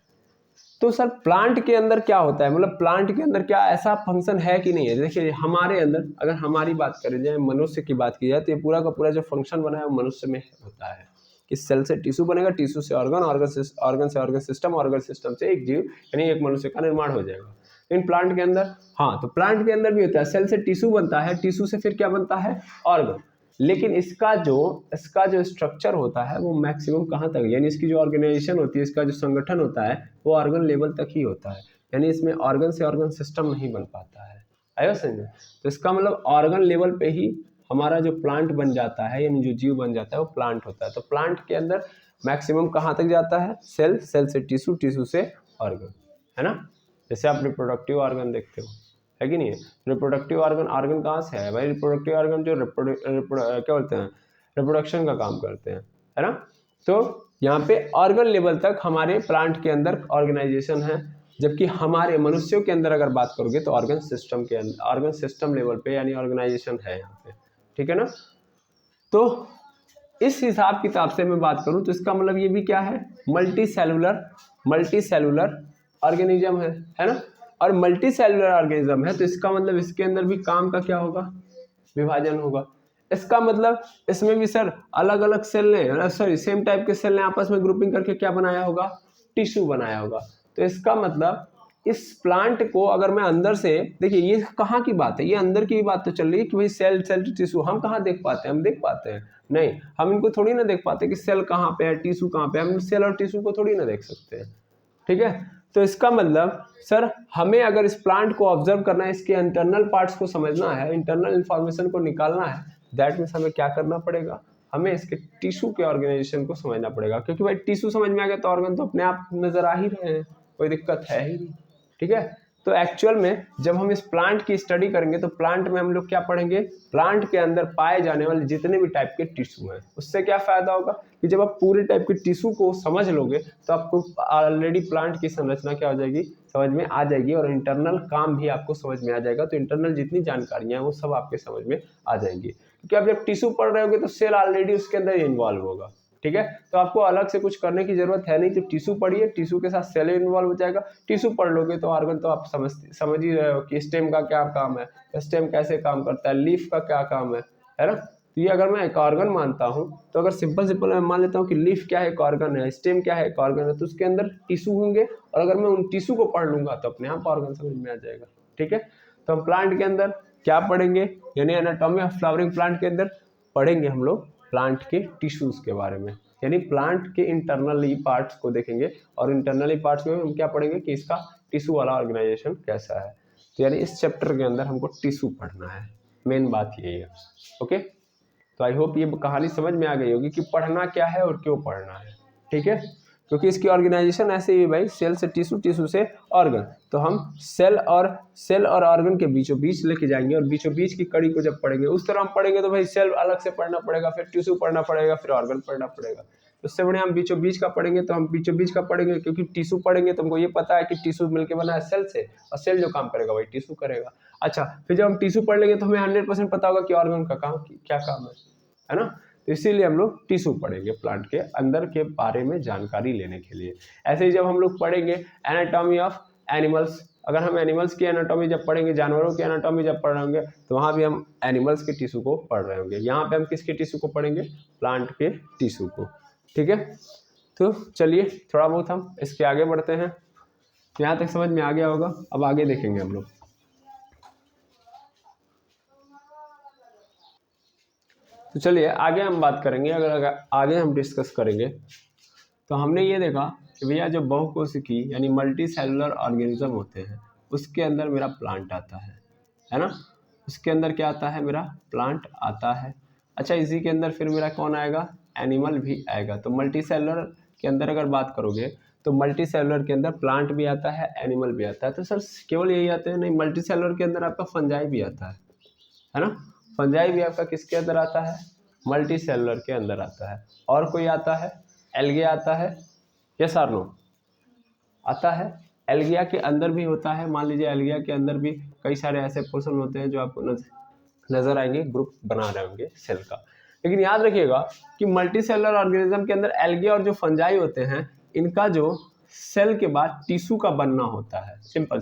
तो सर प्लांट के अंदर क्या होता है, मतलब प्लांट के अंदर क्या ऐसा फंक्शन है कि नहीं है? देखिए हमारे अंदर अगर हमारी बात करें जाए, मनुष्य की बात की जाए, तो ये पूरा का पूरा जो फंक्शन बना है वो मनुष्य में होता है कि सेल से टिश्यू बनेगा, टिश्यू से ऑर्गन, ऑर्गन से ऑर्गन सिस्टम, ऑर्गन सिस्टम से एक जीव यानी एक मनुष्य का निर्माण हो जाएगा। इन प्लांट के अंदर, हाँ, तो प्लांट के अंदर भी होता है, सेल से टिश्यू बनता है, टिश्यू से फिर क्या बनता है, ऑर्गन। लेकिन इसका जो स्ट्रक्चर होता है वो मैक्सिमम कहाँ तक, यानी इसकी जो ऑर्गेनाइजेशन होती है, इसका जो संगठन होता है वो ऑर्गन लेवल तक ही होता है। यानी इसमें ऑर्गन से ऑर्गन सिस्टम नहीं बन पाता है। आया समझ में? तो इसका मतलब ऑर्गन लेवल पे ही हमारा जो प्लांट बन जाता है, यानी जो जीव बन जाता है वो प्लांट होता है। तो प्लांट के अंदर मैक्सिमम कहाँ तक जाता है, सेल, सेल से टिश्यू, टिश्यू से ऑर्गन, है ना। जैसे आप रिप्रोडक्टिव ऑर्गन देखते हो, है कि नहीं है? रिप्रोडक्टिव ऑर्गन, ऑर्गन कहाँ से है भाई? रिप्रोडक्टिव ऑर्गन जो क्या बोलते हैं, रिप्रोडक्शन का काम करते हैं, है ना। तो यहाँ पे ऑर्गन लेवल तक हमारे प्लांट के अंदर ऑर्गेनाइजेशन है, जबकि हमारे मनुष्यों के अंदर अगर बात करोगे तो ऑर्गन सिस्टम के अंदर, ऑर्गन सिस्टम लेवल पे यानी ऑर्गेनाइजेशन है यहाँ पे, ठीक है ना। तो इस हिसाब किताब से मैं बात करूं तो इसका मतलब ये भी क्या है, मल्टी सेलुलर ऑर्गेनिज्म है ना। और मल्टी सेलुलर ऑर्गेनिज्म है तो इसका मतलब इसके अंदर भी काम का क्या होगा, विभाजन होगा। इसका मतलब इसमें भी सर अलग अलग सेल ने, सॉरी सेम टाइप के सेल ने आपस में ग्रुपिंग करके क्या बनाया होगा, टिश्यू बनाया होगा। तो इसका मतलब इस प्लांट को अगर मैं अंदर से, देखिए ये कहाँ की बात है, ये अंदर की बात तो चल रही है कि भाई सेल, सेल टिश्यू हम कहाँ देख पाते हैं, हम देख पाते हैं नहीं, हम इनको थोड़ी ना देख पाते कि सेल कहाँ पे है, टिश्यू कहाँ पे है, हम सेल और टिश्यू को थोड़ी ना देख सकते हैं, ठीक है। तो इसका मतलब सर हमें अगर इस प्लांट को ऑब्जर्व करना है, इसके इंटरनल पार्ट्स को समझना है, इंटरनल इंफॉर्मेशन को निकालना है, दैट मीन्स हमें क्या करना पड़ेगा, हमें इसके टिश्यू के ऑर्गेनाइजेशन को समझना पड़ेगा। क्योंकि भाई टिश्यू समझ में आ गया तो ऑर्गन तो अपने आप नजर आ ही रहे हैं, कोई दिक्कत है ही नहीं, ठीक है। तो एक्चुअल में जब हम इस प्लांट की स्टडी करेंगे तो प्लांट में हम लोग क्या पढ़ेंगे, प्लांट के अंदर पाए जाने वाले जितने भी टाइप के टिश्यू हैं, उससे क्या फायदा होगा कि जब आप पूरे टाइप के टिश्यू को समझ लोगे तो आपको ऑलरेडी प्लांट की संरचना क्या हो जाएगी, समझ में आ जाएगी, और इंटरनल काम भी आपको समझ में आ जाएगा। तो इंटरनल जितनी जानकारियां हैं वो सब आपके समझ में आ जाएंगी, क्योंकि आप जब टिश्यू पढ़ रहे होगे तो सेल ऑलरेडी उसके अंदर इन्वॉल्व होगा, ठीक है। तो आपको अलग से कुछ करने की जरूरत है नहीं, तो टिश्यू पढ़िए, टिश्यू के साथ सेल इन्वॉल्व हो जाएगा, टिश्यू पढ़ लोगे तो ऑर्गन तो आप समझ ही रहे हो कि स्टेम का क्या काम है, स्टेम कैसे काम करता है, लीफ का क्या काम है ना। तो ये अगर मैं एक ऑर्गन मानता हूँ तो अगर सिंपल मैं मान लेता हूँ कि लीफ क्या है, एक ऑर्गन है, स्टेम क्या है, एक ऑर्गन है, तो उसके अंदर टिश्यू होंगे, और अगर मैं उन टिश्यू को पढ़ लूंगा तो अपने आप ऑर्गन समझ में आ जाएगा, ठीक है। तो हम प्लांट के अंदर क्या पढ़ेंगे, यानी एनाटॉमी ऑफ फ्लावरिंग प्लांट के अंदर पढ़ेंगे हम लोग प्लांट के टिश्यूज के बारे में, यानी प्लांट के इंटरनली पार्ट्स को देखेंगे, और इंटरनली पार्ट्स में हम क्या पढ़ेंगे कि इसका टिश्यू वाला ऑर्गेनाइजेशन कैसा है। तो यानी इस चैप्टर के अंदर हमको टिश्यू पढ़ना है, मेन बात यही है, ओके। तो आई होप ये कहानी समझ में आ गई होगी कि पढ़ना क्या है और क्यों पढ़ना है, ठीक है। क्योंकि इसकी ऑर्गेनाइजेशन ऐसे ही है भाई, सेल से टिश्यू, टिश्यू से ऑर्गन, तो हम सेल और ऑर्गन के बीचों बीच लेके जाएंगे, और बीचों बीच की कड़ी को जब पढ़ेंगे उस तरह हम पढ़ेंगे तो भाई सेल अलग से पढ़ना पड़ेगा, फिर टिश्यू पढ़ना पड़ेगा, फिर ऑर्गन पढ़ना पड़ेगा। उससे बढ़िया हम बीचों बीच का पढ़ेंगे, तो हम बीचों बीच का पढ़ेंगे क्योंकि टिश्यू पढ़ेंगे तो हमको ये पता है कि टिश्यू मिलकर बना है सेल से, और सेल जो काम करेगा वही टिश्यू करेगा। अच्छा, फिर जब हम टिश्यू पढ़ लेंगे तो हमें 100% पता होगा कि ऑर्गन का काम क्या काम है ना। तो इसीलिए हम लोग टिश्यू पढ़ेंगे प्लांट के अंदर के बारे में जानकारी लेने के लिए। ऐसे ही जब हम लोग पढ़ेंगे एनाटॉमी ऑफ एनिमल्स, अगर हम एनिमल्स की एनाटॉमी जब पढ़ेंगे, जानवरों की एनाटॉमी जब पढ़ रहे होंगे, तो वहाँ भी हम एनिमल्स के टिश्यू को पढ़ रहे होंगे। यहाँ पे हम किसके टिश्यू को पढ़ेंगे, प्लांट के टिश्यू को, ठीक है। तो चलिए थोड़ा बहुत हम इसके आगे बढ़ते हैं। यहाँ तक समझ में आ गया होगा, अब आगे देखेंगे हम लोग। तो चलिए आगे हम बात करेंगे, अगर आगे हम डिस्कस करेंगे तो हमने ये देखा कि भैया जो बहुकोशिकी यानी मल्टी सेलुलर ऑर्गेनिज्म होते हैं उसके अंदर मेरा प्लांट आता है ना। उसके अंदर क्या आता है, मेरा प्लांट आता है। अच्छा, इसी के अंदर फिर मेरा कौन आएगा, एनिमल भी आएगा। तो मल्टी सेलुलर के अंदर अगर बात करोगे तो मल्टी सेलुलर के अंदर प्लांट भी आता है, एनिमल भी आता है। तो सर केवल यही आते हैं? नहीं, मल्टी सेलुलर के अंदर आपका फंजाई भी आता है ना। फंजाई भी आपका किसके अंदर आता है? मल्टी सेलुलर के अंदर आता है। और कोई आता है? एल्गे आता है, यस और नो? आता है। एल्गिया के अंदर भी होता है। मान लीजिए एल्गिया के अंदर भी कई सारे ऐसे पोर्शन होते हैं जो आपको नजर आएंगे, ग्रुप बना रहे होंगे सेल का। लेकिन याद रखिएगा कि मल्टी सेलुलर ऑर्गेनिज्म के अंदर एल्गे और जो फंजाई होते हैं, इनका जो सेल के बाद टिश्यू का बनना होता है, सिंपल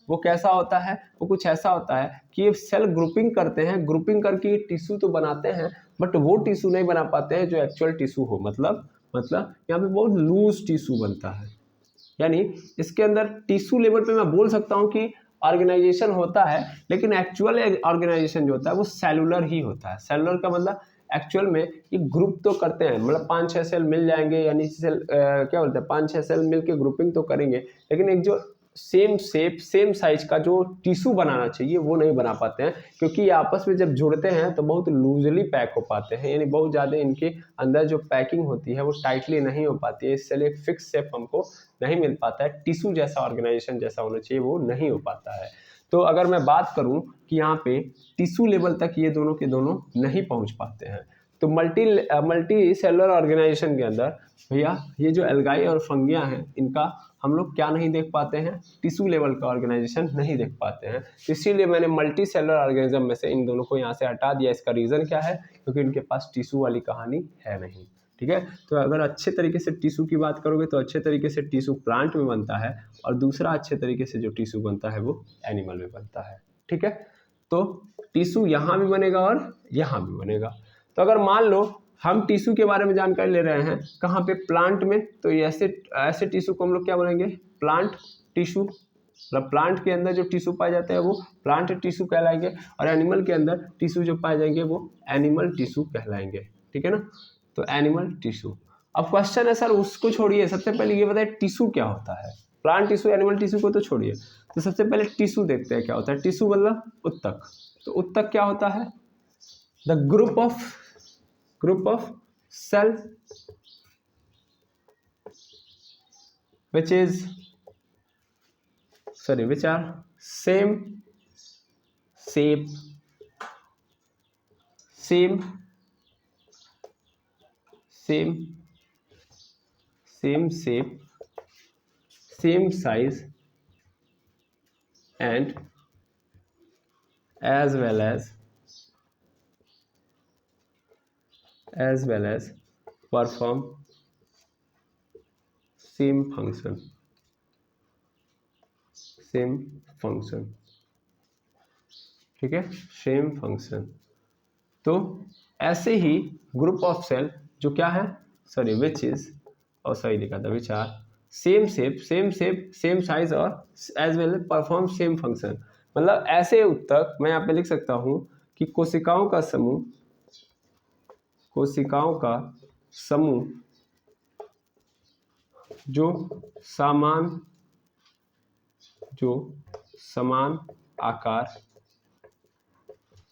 वो कैसा होता है? वो कुछ ऐसा होता है कि ये सेल ग्रुपिंग करते हैं, ग्रुपिंग करके टिश्यू तो बनाते हैं, बट वो टिश्यू नहीं बना पाते हैं जो एक्चुअल टिश्यू हो। मतलब यहाँ पे बहुत लूज टिश्यू बनता है। यानी इसके अंदर टिश्यू लेवल पे मैं बोल सकता हूँ कि ऑर्गेनाइजेशन होता है, लेकिन एक्चुअल ऑर्गेनाइजेशन जो होता है वो सेलुलर ही होता है। सेलुलर का मतलब एक्चुअल में ये ग्रुप तो करते हैं, मतलब 5-6 सेल मिल जाएंगे, यानी सेल क्या बोलते हैं, 5-6 सेल मिलके ग्रुपिंग तो करेंगे, लेकिन एक जो सेम शेप सेम साइज का जो टिश्यू बनाना चाहिए वो नहीं बना पाते हैं, क्योंकि ये आपस में जब जुड़ते हैं तो बहुत लूजली पैक हो पाते हैं। यानी बहुत ज़्यादा इनके अंदर जो पैकिंग होती है वो टाइटली नहीं हो पाती है, इससे एक फिक्स शेप हमको नहीं मिल पाता है। टिश्यू जैसा ऑर्गेनाइजेशन जैसा होना चाहिए वो नहीं हो पाता है। तो अगर मैं बात करूं कि यहाँ पे टिश्यू लेवल तक ये दोनों के दोनों नहीं पहुंच पाते हैं। तो मल्टी सेलुलर ऑर्गेनाइजेशन के अंदर भैया ये जो एल्गाई और फंगिया हैं, इनका हम लोग क्या नहीं देख पाते हैं? टिश्यू लेवल का ऑर्गेनाइजेशन नहीं देख पाते हैं। इसीलिए मैंने मल्टी सेलुलर ऑर्गेनिज्म में से इन दोनों को यहाँ से हटा दिया। इसका रीज़न क्या है? क्योंकि इनके पास टिश्यू वाली कहानी है नहीं। ठीक है, तो अगर अच्छे तरीके से टिश्यू की बात करोगे तो अच्छे तरीके से टिश्यू प्लांट में बनता है, और दूसरा अच्छे तरीके से जो टिश्यू बनता है वो एनिमल में बनता है। ठीक है, तो टिश्यू यहाँ भी बनेगा और यहाँ भी बनेगा। तो अगर मान लो हम टिश्यू के बारे में जानकारी ले रहे हैं कहाँ पे? प्लांट में। तो ऐसे टिश्यू को हम लोग क्या बोलेंगे? Plant tissue. मतलब प्लांट के अंदर जो टिश्यू पाए जाते हैं वो प्लांट टिश्यू कहलाएंगे, और एनिमल के अंदर टिश्यू जो पाए जाएंगे वो एनिमल टिश्यू कहलाएंगे। ठीक है ना, तो एनिमल टिश्यू। अब क्वेश्चन है सर उसको छोड़िए, सबसे पहले ये बताइए टिश्यू क्या होता है? प्लांट टिश्यू एनिमल टिश्यू को तो छोड़िए, तो सबसे पहले टिश्यू देखते हैं क्या होता है। टिश्यू मतलब उत्तक। तो उत्तक क्या होता है? The group of cell which are same shape, same size, and as well as perform same function। ठीक है, सेम फंक्शन। तो ऐसे ही ग्रुप ऑफ सेल जो क्या है, विच लिखा था, which are same shape same size और as well perform same function. मतलब ऐसे उत्तक मैं यहाँ पे लिख सकता हूँ कि कोशिकाओं का समूह जो समान आकार,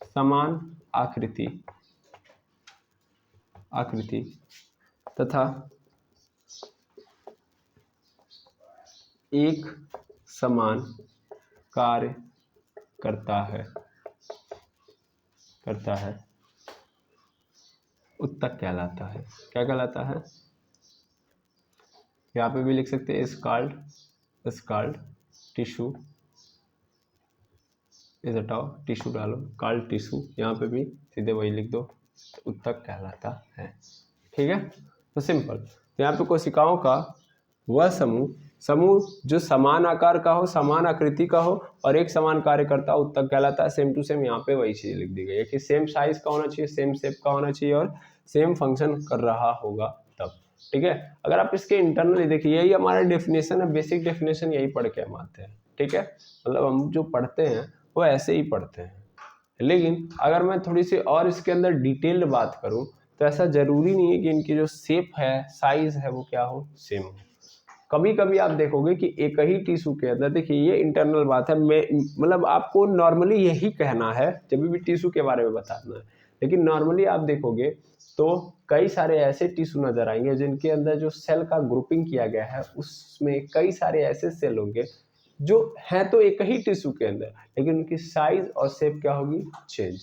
समान आकृति तथा एक समान कार्य करता है उत्तक कहलाता है। क्या कहलाता है? यहाँ पे भी लिख सकते हैं स्काल्ड टिश्यू, इज हटाओ टिश्यू डालो, कॉल्ड टिश्यू, यहाँ पे भी सीधे वही लिख दो, उत्तक कहलाता है। ठीक है, तो सिंपल। तो यहाँ पे कोशिकाओं का वह समूह जो समान आकार का हो, समान आकृति का हो और एक समान कार्य करता हो, उत्तक कहलाता है। सेम टू सेम यहाँ पे वही चीज लिख दी गई है कि सेम साइज का होना चाहिए, सेम शेप का होना चाहिए और सेम फंक्शन कर रहा होगा तब। ठीक है, अगर आप इसके इंटरनली देखिए, यही हमारा डेफिनेशन है, बेसिक डेफिनेशन यही पढ़ के हम आते हैं। ठीक है, मतलब हम जो पढ़ते हैं वो ऐसे ही पढ़ते हैं। लेकिन अगर मैं थोड़ी सी और इसके अंदर डिटेल्ड बात करूं तो ऐसा जरूरी नहीं है कि इनकी जो शेप है, साइज है, वो क्या हो, सेम हो। कभी कभी आप देखोगे कि एक ही टिश्यू के अंदर, देखिए ये इंटरनल बात है, मैं मतलब आपको नॉर्मली यही कहना है जब भी टिश्यू के बारे में बताना है, लेकिन नॉर्मली आप देखोगे तो कई सारे ऐसे टिश्यू नजर आएंगे जिनके अंदर जो सेल का ग्रुपिंग किया गया है उसमें कई सारे ऐसे सेल होंगे जो है तो एक ही टिश्यू के अंदर, लेकिन उनकी साइज और शेप क्या होगी, चेंज।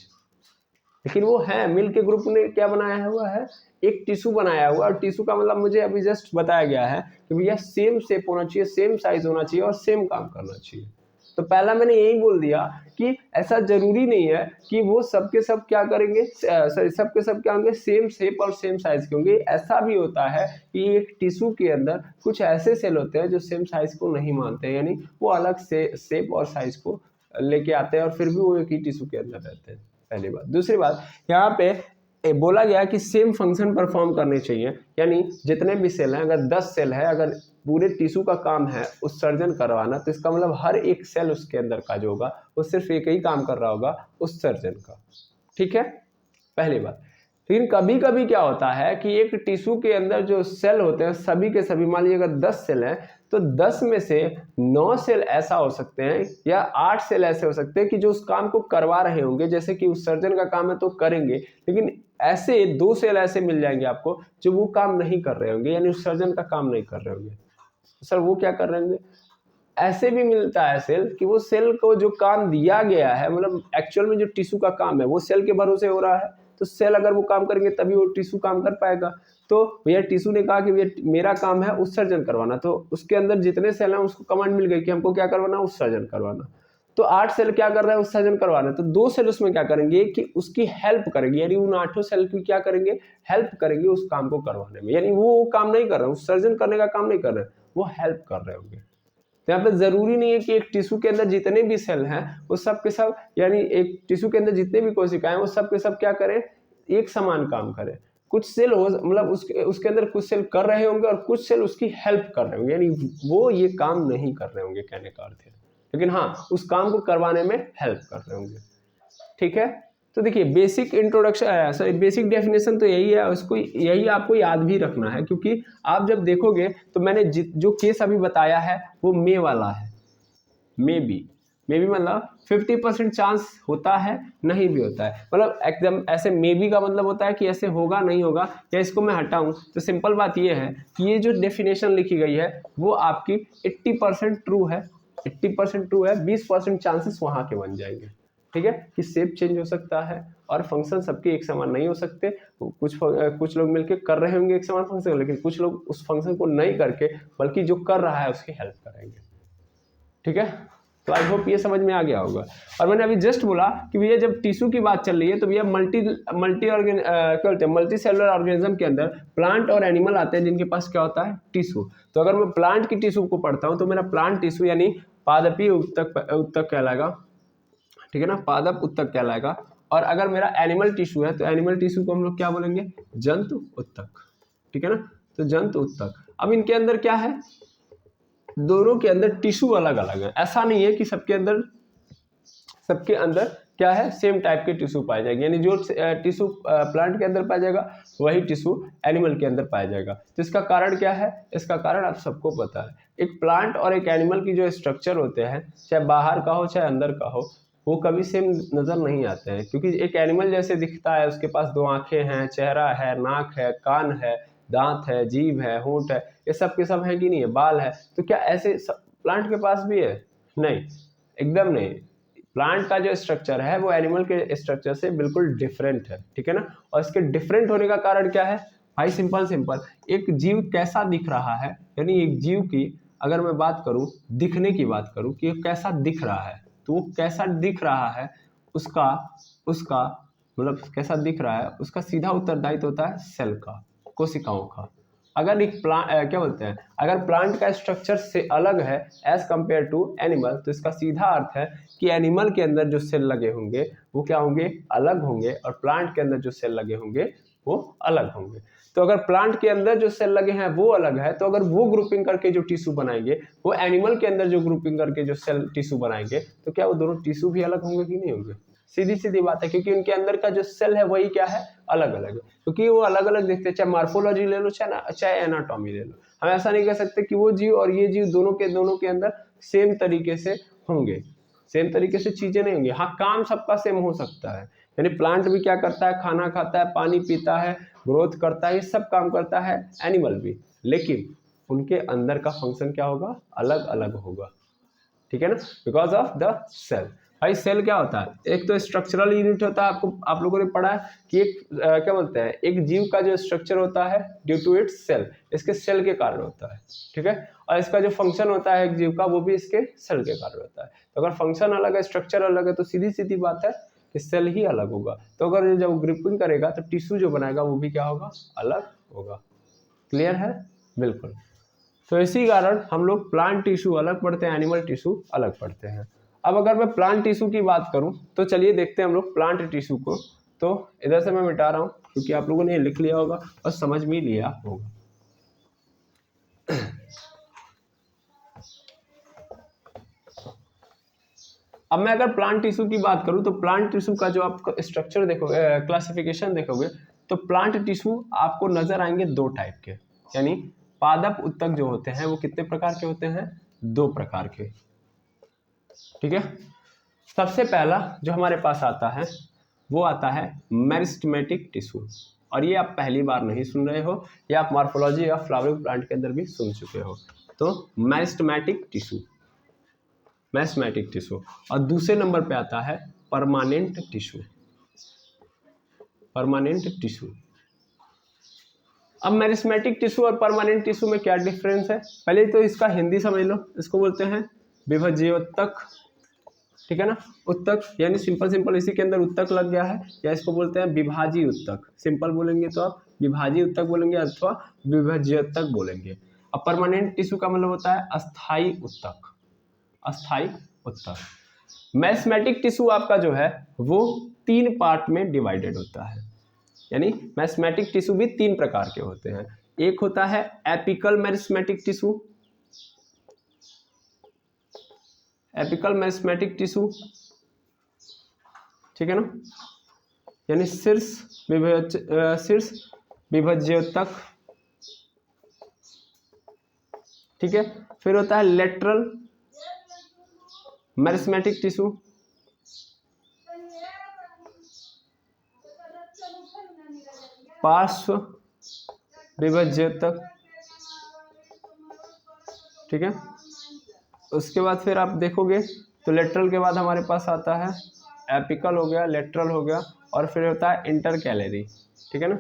लेकिन वो है मिल के ग्रुप ने क्या बनाया हुआ है, एक टिश्यू बनाया हुआ। और टिश्यू का मतलब मुझे अभी जस्ट बताया गया है कि भैया सेम शेप होना चाहिए, सेम साइज होना चाहिए और सेम काम करना चाहिए। तो पहला मैंने यही बोल दिया कि ऐसा जरूरी नहीं है कि वो सबके सब क्या करेंगे, सबके सब क्या होंगे, सेम शेप और सेम साइज के होंगे। ऐसा भी होता है कि एक टिश्यू के अंदर कुछ ऐसे सेल होते हैं जो सेम साइज को नहीं मानते हैं, यानी वो अलग से शेप और साइज को लेके आते हैं और फिर भी वो एक ही टिश्यू के अंदर रहते हैं, पहली बात। दूसरी बात, यहाँ पे बोला गया कि सेम फंक्शन परफॉर्म करने चाहिए, यानी जितने भी सेल हैं, अगर 10 सेल है, अगर पूरे टिश्यू का काम है उत्सर्जन करवाना, तो इसका मतलब हर एक सेल उसके अंदर का जो होगा वो सिर्फ एक ही काम कर रहा होगा, उत्सर्जन का। ठीक है, पहली बात। लेकिन कभी कभी क्या होता है कि एक टिश्यू के अंदर जो सेल होते हैं सभी के सभी, मान लीजिए अगर 10 सेल हैं तो 10 में से 9 सेल ऐसा हो सकते हैं या 8 सेल ऐसे हो सकते हैं कि जो उस काम को करवा रहे होंगे, जैसे कि उत्सर्जन का काम है तो करेंगे, लेकिन ऐसे 2 सेल ऐसे मिल जाएंगे आपको जो वो काम नहीं कर रहे होंगे, यानी उत्सर्जन का काम नहीं कर रहे होंगे। सर वो क्या कर रहे होंगे? ऐसे भी मिलता है सेल कि वो सेल को जो काम दिया गया है, मतलब एक्चुअल में जो टिश्यू का काम है वो सेल के भरोसे हो रहा है, तो सेल अगर वो काम करेंगे तभी वो टिश्यू काम कर पाएगा। तो भैया टिश्यू ने कहा कि भैया मेरा काम है उत्सर्जन करवाना, तो उसके अंदर जितने सेल हैं उसको कमांड मिल गई कि हमको क्या करवाना, उत्सर्जन करवाना। तो 8 सेल क्या कर रहा है, उत्सर्जन करवाना, तो 2 सेल उसमें क्या करेंगे कि उसकी हेल्प करेंगे, यानी उन 8 सेल की क्या करेंगे, हेल्प करेंगे उस काम को करवाने में। यानी वो काम नहीं कर रहे, उत्सर्जन करने का काम नहीं कर रहे, वो हेल्प कर रहे होंगे। तो यहाँ पे जरूरी नहीं है कि एक टिश्यू के अंदर जितने भी सेल हैं वो सब के सब, यानी एक टिश्यू के अंदर जितने भी कोशिकाएं वो सब के सब क्या करें, एक समान काम करें। कुछ सेल हो, मतलब उसके अंदर कुछ सेल कर रहे होंगे और कुछ सेल उसकी हेल्प कर रहे होंगे, यानी वो ये काम नहीं कर रहे होंगे कहने का अर्थ है, लेकिन हाँ उस काम को करवाने में हेल्प कर रहे होंगे। ठीक है, तो देखिए basic introduction, sorry basic definition तो यही है, उसको यही आपको याद भी रखना है, क्योंकि आप जब देखोगे तो मैंने जो केस अभी बताया है वो मे वाला है। मे बी मतलब 50% चांस होता है, नहीं भी होता है, मतलब एकदम ऐसे मे बी का मतलब होता है कि ऐसे होगा नहीं होगा, या इसको मैं हटाऊं तो सिंपल बात ये है कि ये जो डेफिनेशन लिखी गई है वो आपकी 80% ट्रू है, 80% ट्रू है, 20% चांसेस वहां के बन जाएंगे। ठीक है, कि शेप चेंज हो सकता है और फंक्शन सबके एक समान नहीं हो सकते, कुछ लोग मिलके कर रहे होंगे एक समान फंक्शन, लेकिन कुछ लोग उस फंक्शन को नहीं करके बल्कि जो कर रहा है उसकी हेल्प करेंगे। ठीक है, तो आई होप ये समझ में आ गया होगा। और मैंने अभी जस्ट बोला कि भैया जब टिश्यू की बात चल रही है तो भैया मल्टी सेलुलर ऑर्गेनिज्म के अंदर प्लांट और एनिमल आते हैं जिनके पास क्या होता है, टिश्यू। तो अगर मैं प्लांट की टिश्यू को पढ़ता हूँ तो मेरा प्लांट टिश्यू यानी पादपीय उत्तक कहलाएगा, ठीक है ना, पादप उत्तक कहलाएगा। और अगर मेरा एनिमल टिश्यू है तो एनिमल टिश्यू को हम लोग क्या बोलेंगे, जंतु उत्तक। ठीक है ना, तो जंतु उत्तक। अब इनके अंदर क्या है, दोनों के अंदर टिश्यू अलग अलग है, ऐसा नहीं है कि सबके अंदर क्या है, सेम टाइप के टिश्यू पाए जाएंगे, यानी जो टिश्यू प्लांट के अंदर पाया जाएगा वही टिश्यू एनिमल के अंदर पाया जाएगा। तो इसका कारण क्या है, इसका कारण आप सबको पता है, एक प्लांट और एक एनिमल की जो स्ट्रक्चर होते हैं, चाहे बाहर का हो चाहे अंदर का हो, वो कभी सेम नजर नहीं आते हैं, क्योंकि एक एनिमल जैसे दिखता है, उसके पास 2 आंखें हैं, चेहरा है, नाक है, कान है, दांत है, जीभ है, होंठ है, ये सब के सब है कि नहीं है, बाल है। तो क्या ऐसे प्लांट के पास भी है? नहीं, एकदम नहीं। प्लांट का जो स्ट्रक्चर है वो एनिमल के स्ट्रक्चर से बिल्कुल डिफरेंट है। ठीक है ना, और इसके डिफरेंट होने का कारण क्या है भाई, सिंपल एक जीव कैसा दिख रहा है, यानी एक जीव की अगर मैं बात करूं, दिखने की बात करूं कि कैसा दिख रहा है, तो वो कैसा दिख रहा है उसका मतलब कैसा दिख रहा है उसका सीधा उत्तरदायित्व होता है सेल का, कोशिकाओं का। अगर एक क्या बोलते हैं, अगर प्लांट का स्ट्रक्चर से अलग है एज कंपेयर टू एनिमल, तो इसका सीधा अर्थ है कि एनिमल के अंदर जो सेल लगे होंगे वो क्या होंगे, अलग होंगे, और प्लांट के अंदर जो सेल लगे होंगे वो अलग होंगे। तो अगर प्लांट के अंदर जो सेल लगे हैं वो अलग है, तो अगर वो ग्रुपिंग करके जो टिश्यू बनाएंगे, वो एनिमल के अंदर जो ग्रुपिंग करके जो सेल टिश्यू बनाएंगे, तो क्या वो दोनों टिश्यू भी अलग होंगे कि नहीं होंगे? सीधी सीधी बात है, क्योंकि उनके अंदर का जो सेल है वही क्या है, अलग अलग है, क्योंकि वो अलग अलग दिखते हैं। चाहे मार्फोलॉजी ले लो चाहे एनाटॉमी ले लो, हम ऐसा नहीं कह सकते कि वो जीव और ये जीव दोनों के अंदर सेम तरीके से होंगे, सेम तरीके से चीजें नहीं होंगी। हाँ, काम सबका सेम हो सकता है, यानी प्लांट भी क्या करता है, खाना खाता है, पानी पीता है, ग्रोथ करता है, ये सब काम करता है एनिमल भी, लेकिन उनके अंदर का फंक्शन क्या होगा, अलग अलग होगा, ठीक है ना, बिकॉज ऑफ द सेल। भाई सेल क्या होता है, एक तो स्ट्रक्चरल यूनिट होता है, आपको आप लोगों ने पढ़ा है कि एक क्या बोलते हैं, एक जीव का जो स्ट्रक्चर होता है ड्यू टू इट्स सेल, इसके सेल के कारण होता है, ठीक है, और इसका जो फंक्शन होता है एक जीव का वो भी इसके सेल के कारण होता है। तो अगर फंक्शन अलग है, स्ट्रक्चर अलग है, तो सीधी सीधी बात है कि सेल ही अलग होगा। तो अगर जब ग्रिपिंग करेगा तो टिश्यू जो बनाएगा वो भी क्या होगा, अलग होगा। क्लियर है, बिल्कुल। तो इसी कारण हम लोग प्लांट टिश्यू अलग पढ़ते हैं, एनिमल टिश्यू अलग पढ़ते हैं। अब अगर मैं प्लांट टिश्यू की बात करूं तो चलिए देखते हैं हम लोग प्लांट टिश्यू को। तो इधर से मैं मिटा रहा हूं क्योंकि आप लोगों ने लिख लिया होगा और समझ भी लिया होगा। अब मैं अगर प्लांट टिश्यू की बात करूं तो प्लांट टिश्यू का जो आप स्ट्रक्चर देखोगे, क्लासिफिकेशन देखोगे, तो प्लांट टिश्यू आपको नजर आएंगे दो टाइप के, यानी पादप उत्तक जो होते हैं वो कितने प्रकार के होते हैं, दो प्रकार के, ठीक है। सबसे पहला जो हमारे पास आता है वो आता है मेरिस्टेमेटिक टिश्यू, और ये आप पहली बार नहीं सुन रहे हो, ये आप मॉर्फोलॉजी या फ्लावरिंग प्लांट के अंदर भी सुन चुके हो। तो मेरिस्टेमेटिक टिश्यू, मेरिस्टेमेटिक टिश्यू। और दूसरे नंबर पे आता है परमानेंट टिश्यू, परमानेंट टिश्यू। अब मेरिस्टेमेटिक टिश्यू और परमानेंट टिश्यू में क्या डिफरेंस है, पहले तो इसका हिंदी समझ लो। इसको बोलते हैं विभज्योतक, ठीक है ना, उत्तक, यानी सिंपल इसी के अंदर उत्तक लग गया है, या इसको बोलते हैं विभाजी उत्तक। सिंपल बोलेंगे तो आप विभाजी उत्तक बोलेंगे अथवा विभज्योतक बोलेंगे। अब परमानेंट टिश्यू का मतलब होता है अस्थाई उत्तक, अस्थाई उत्तक। मेरिस्टेमेटिक टिश्यू आपका जो है वो 3 पार्ट में डिवाइडेड होता है, यानी मेरिस्टेमेटिक टिश्यू भी 3 प्रकार के होते हैं। एक होता है apical meristematic tissue, apical meristematic tissue, ठीक है ना, यानी शीर्ष विभज्योतक, ठीक है। फिर होता है लेटरल मेरिस्टेमेटिक टिश्यू, पार्श्व विभज्योतक, ठीक है। उसके बाद फिर आप देखोगे तो लेटरल के बाद हमारे पास आता है एपिकल हो गया, लेटरल हो गया, और फिर होता है इंटरकैलरी, ठीक है ना,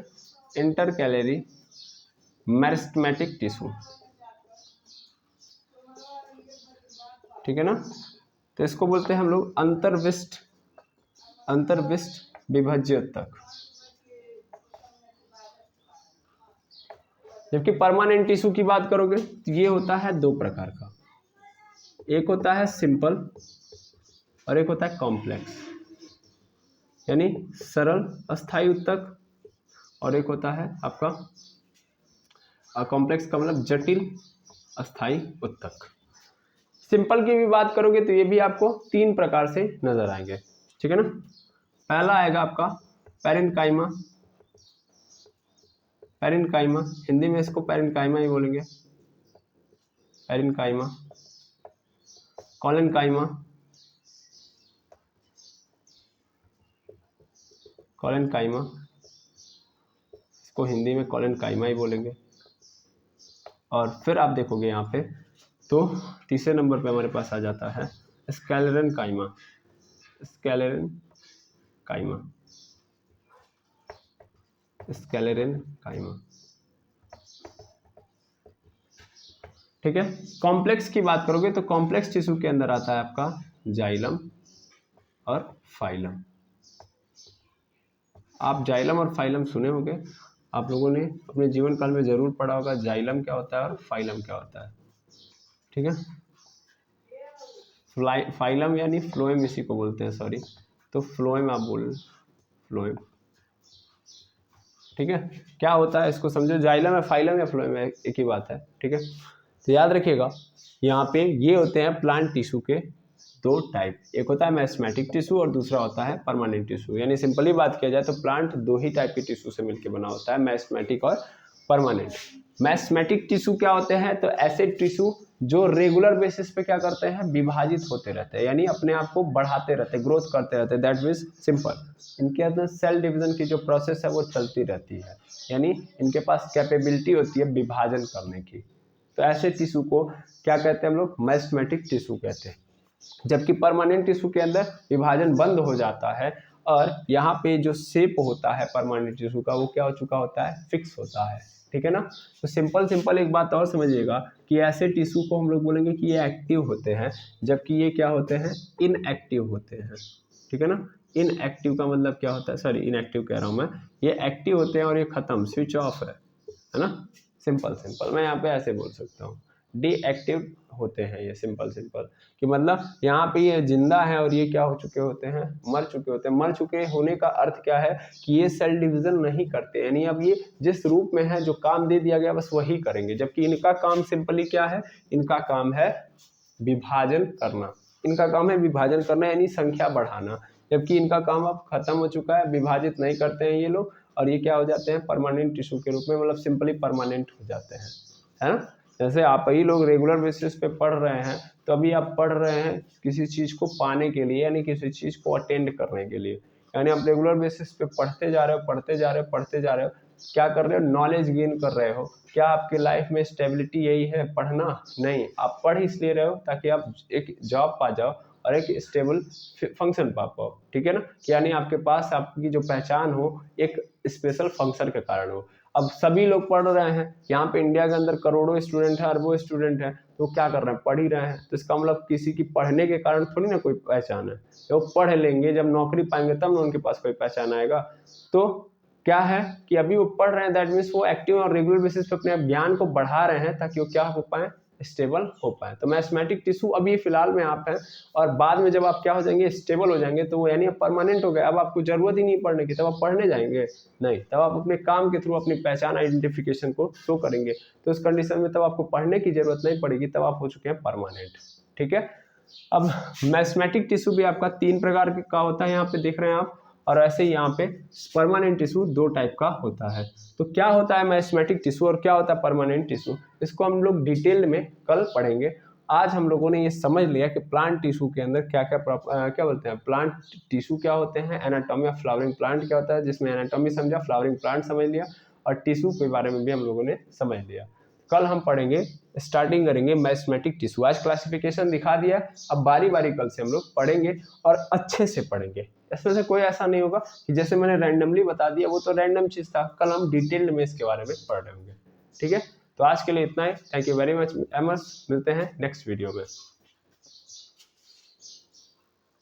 इंटरकैलरी मेरिस्टेमेटिक टिश्यू, ठीक है ना। तो इसको बोलते हैं हम लोग अंतर्विष्ट, अंतर्विष्ट विभज्योतक। जबकि परमानेंट टिश्यू की बात करोगे तो ये होता है 2 प्रकार का, एक होता है सिंपल और एक होता है कॉम्प्लेक्स, यानी सरल अस्थाई उत्तक, और एक होता है आपका कॉम्प्लेक्स का मतलब जटिल अस्थाई उत्तक। सिंपल की भी बात करोगे तो ये भी आपको 3 प्रकार से नजर आएंगे, ठीक है ना। पहला आएगा आपका पैरेन्काइमा, पैरेन्काइमा, हिंदी में इसको पैरेन्काइमा ही बोलेंगे, पैरेन्काइमा। कॉलेनकाइमा, कॉलेनकाइमा, इसको हिंदी में कॉलेनकाइमा ही बोलेंगे। और फिर आप देखोगे यहाँ पे तो तीसरे नंबर पे हमारे पास आ जाता है स्क्लेरेनकाइमा, स्क्लेरेनकाइमा, स्क्लेरेनकाइमा, ठीक है। कॉम्प्लेक्स की बात करोगे तो कॉम्प्लेक्स टिश्यू के अंदर आता है आपका जाइलम और फाइलम। आप जाइलम और फाइलम सुने होंगे, आप लोगों ने अपने जीवन काल में जरूर पढ़ा होगा जाइलम क्या होता है और फाइलम क्या होता है, ठीक है। फाइलम यानी फ्लोएम इसी को बोलते हैं, सॉरी, तो फ्लोएम आप बोल, फ्लोएम, ठीक है। क्या होता है इसको समझो, जाइलम है, फाइलम या फ्लोएम है, एक ही बात है, ठीक है। तो याद रखिएगा यहाँ पे ये होते हैं प्लांट टिश्यू के 2 टाइप, एक होता है मेरिस्टेमेटिक टिश्यू और दूसरा होता है परमानेंट टिश्यू। यानी सिंपली बात किया जाए तो प्लांट 2 ही टाइप के टिश्यू से मिलकर बना होता है, मेरिस्टेमेटिक और परमानेंट। मेरिस्टेमेटिक टिश्यू क्या होते हैं, तो ऐसे टिश्यू जो रेगुलर बेसिस पे क्या करते हैं, विभाजित होते रहते हैं, यानी अपने आप को बढ़ाते रहते हैं, ग्रोथ करते रहते हैं, दैट मीन्स सिंपल। इनके अंदर सेल डिवीजन की जो प्रोसेस है वो चलती रहती है, यानी इनके पास कैपेबिलिटी होती है विभाजन करने की। तो ऐसे टिश्यू को क्या कहते हैं हम लोग, मेरिस्टेमेटिक टिश्यू कहते हैं। जबकि परमानेंट टिश्यू के अंदर विभाजन बंद हो जाता है और यहाँ पे जो शेप होता है परमानेंट टिश्यू का वो क्या हो चुका होता है, फिक्स होता है। ठीक है ना। तो सिंपल एक बात और समझिएगा कि ऐसे टिश्यू को हम लोग बोलेंगे कि ये एक्टिव होते हैं, जबकि ये क्या होते हैं, इनएक्टिव होते हैं। ठीक है ना। इनएक्टिव का मतलब क्या होता है, सॉरी इनएक्टिव कह रहा हूँ मैं, ये एक्टिव होते हैं और ये खत्म, स्विच ऑफ है ना। सिंपल मैं यहाँ पे ऐसे बोल सकता हूँ, डीएक्टिव होते हैं ये, सिंपल कि मतलब यहाँ पे ये जिंदा है और ये क्या हो चुके होते हैं, मर चुके होते हैं। मर चुके होने का अर्थ क्या है कि ये सेल डिवीजन नहीं करते, यानी अब ये जिस रूप में है, जो काम दे दिया गया बस वही करेंगे। जबकि इनका काम सिंपली क्या है, इनका काम है विभाजन करना, इनका काम है विभाजन करना यानी संख्या बढ़ाना। जबकि इनका काम अब खत्म हो चुका है, विभाजित नहीं करते हैं ये लोग, और ये क्या हो जाते हैं, परमानेंट टिश्यू के रूप में, मतलब सिंपली परमानेंट हो जाते हैं, है ना। जैसे आप ही लोग रेगुलर बेसिस पे पढ़ रहे हैं, तो अभी आप पढ़ रहे हैं किसी चीज़ को पाने के लिए, यानी किसी चीज़ को अटेंड करने के लिए, यानी आप रेगुलर बेसिस पे पढ़ते जा रहे हो, पढ़ते जा रहे हो, क्या कर रहे हो, नॉलेज गेन कर रहे हो। क्या आपके लाइफ में स्टेबिलिटी यही है, पढ़ना? नहीं, आप पढ़ इसलिए रहे हो ताकि आप एक जॉब पा जाओ और एक स्टेबल फंक्शन पा पाओ। ठीक है ना। यानी आपके पास आपकी जो पहचान हो एक स्पेशल फंक्शन के कारण हो। अब सभी लोग पढ़ रहे हैं, यहाँ पे इंडिया के अंदर करोड़ों स्टूडेंट है, अरबों स्टूडेंट है, तो क्या कर रहे हैं, पढ़ ही रहे हैं। तो इसका मतलब किसी की पढ़ने के कारण थोड़ी ना कोई पहचान है। वो पढ़ लेंगे, जब नौकरी पाएंगे तब ना उनके पास कोई पहचान आएगा। तो क्या है कि अभी वो पढ़ रहे हैं, दैट मीन्स वो एक्टिव और रेगुलर बेसिस पे अपने ज्ञान को बढ़ा रहे हैं ताकि वो क्या हो पाए, स्टेबल हो पाए। तो मैथमेटिक टिश्यू अभी फिलहाल में आप हैं, और बाद में जब आप क्या हो जाएंगे, स्टेबल हो जाएंगे, तो वो यानी अब परमानेंट हो गए, अब आपको जरूरत ही नहीं पढ़ने की, तब आप पढ़ने जाएंगे नहीं, तब आप अपने काम के थ्रू अपनी पहचान आइडेंटिफिकेशन को शो करेंगे। तो उस कंडीशन में तब आपको पढ़ने की जरूरत नहीं पड़ेगी, तब आप हो चुके हैं परमानेंट। ठीक है। अब मैथमेटिक टिश्यू भी आपका 3 प्रकार का होता है, यहाँ पे देख रहे हैं आप, और ऐसे ही यहाँ पे परमानेंट टिश्यू 2 टाइप का होता है। तो क्या होता है मैथमेटिक टिश्यू और क्या होता है परमानेंट टिश्यू, इसको हम लोग डिटेल में कल पढ़ेंगे। आज हम लोगों ने ये समझ लिया कि प्लांट टिश्यू के अंदर क्या क्या बोलते हैं, प्लांट टिश्यू क्या होते हैं, एनाटॉमी ऑफ फ्लावरिंग प्लांट क्या होता है, जिसमें एनाटॉमी समझा, फ्लावरिंग प्लांट समझ लिया, और टिश्यू के बारे में भी हम लोगों ने समझ लिया। कल हम पढ़ेंगे, स्टार्टिंग करेंगे मैथमेटिक टिश्यू। आज क्लासिफिकेशन दिखा दिया, अब बारी बारी कल से हम लोग पढ़ेंगे और अच्छे से पढ़ेंगे। इसमें से कोई ऐसा नहीं होगा कि जैसे मैंने रैंडमली बता दिया, वो तो रैंडम चीज़ था, कल हम डिटेल्ड में इसके बारे में पढ़ रहे होंगे। ठीक है। तो आज के लिए इतना ही। थैंक यू वेरी मच एमर्स, मिलते हैं नेक्स्ट वीडियो में।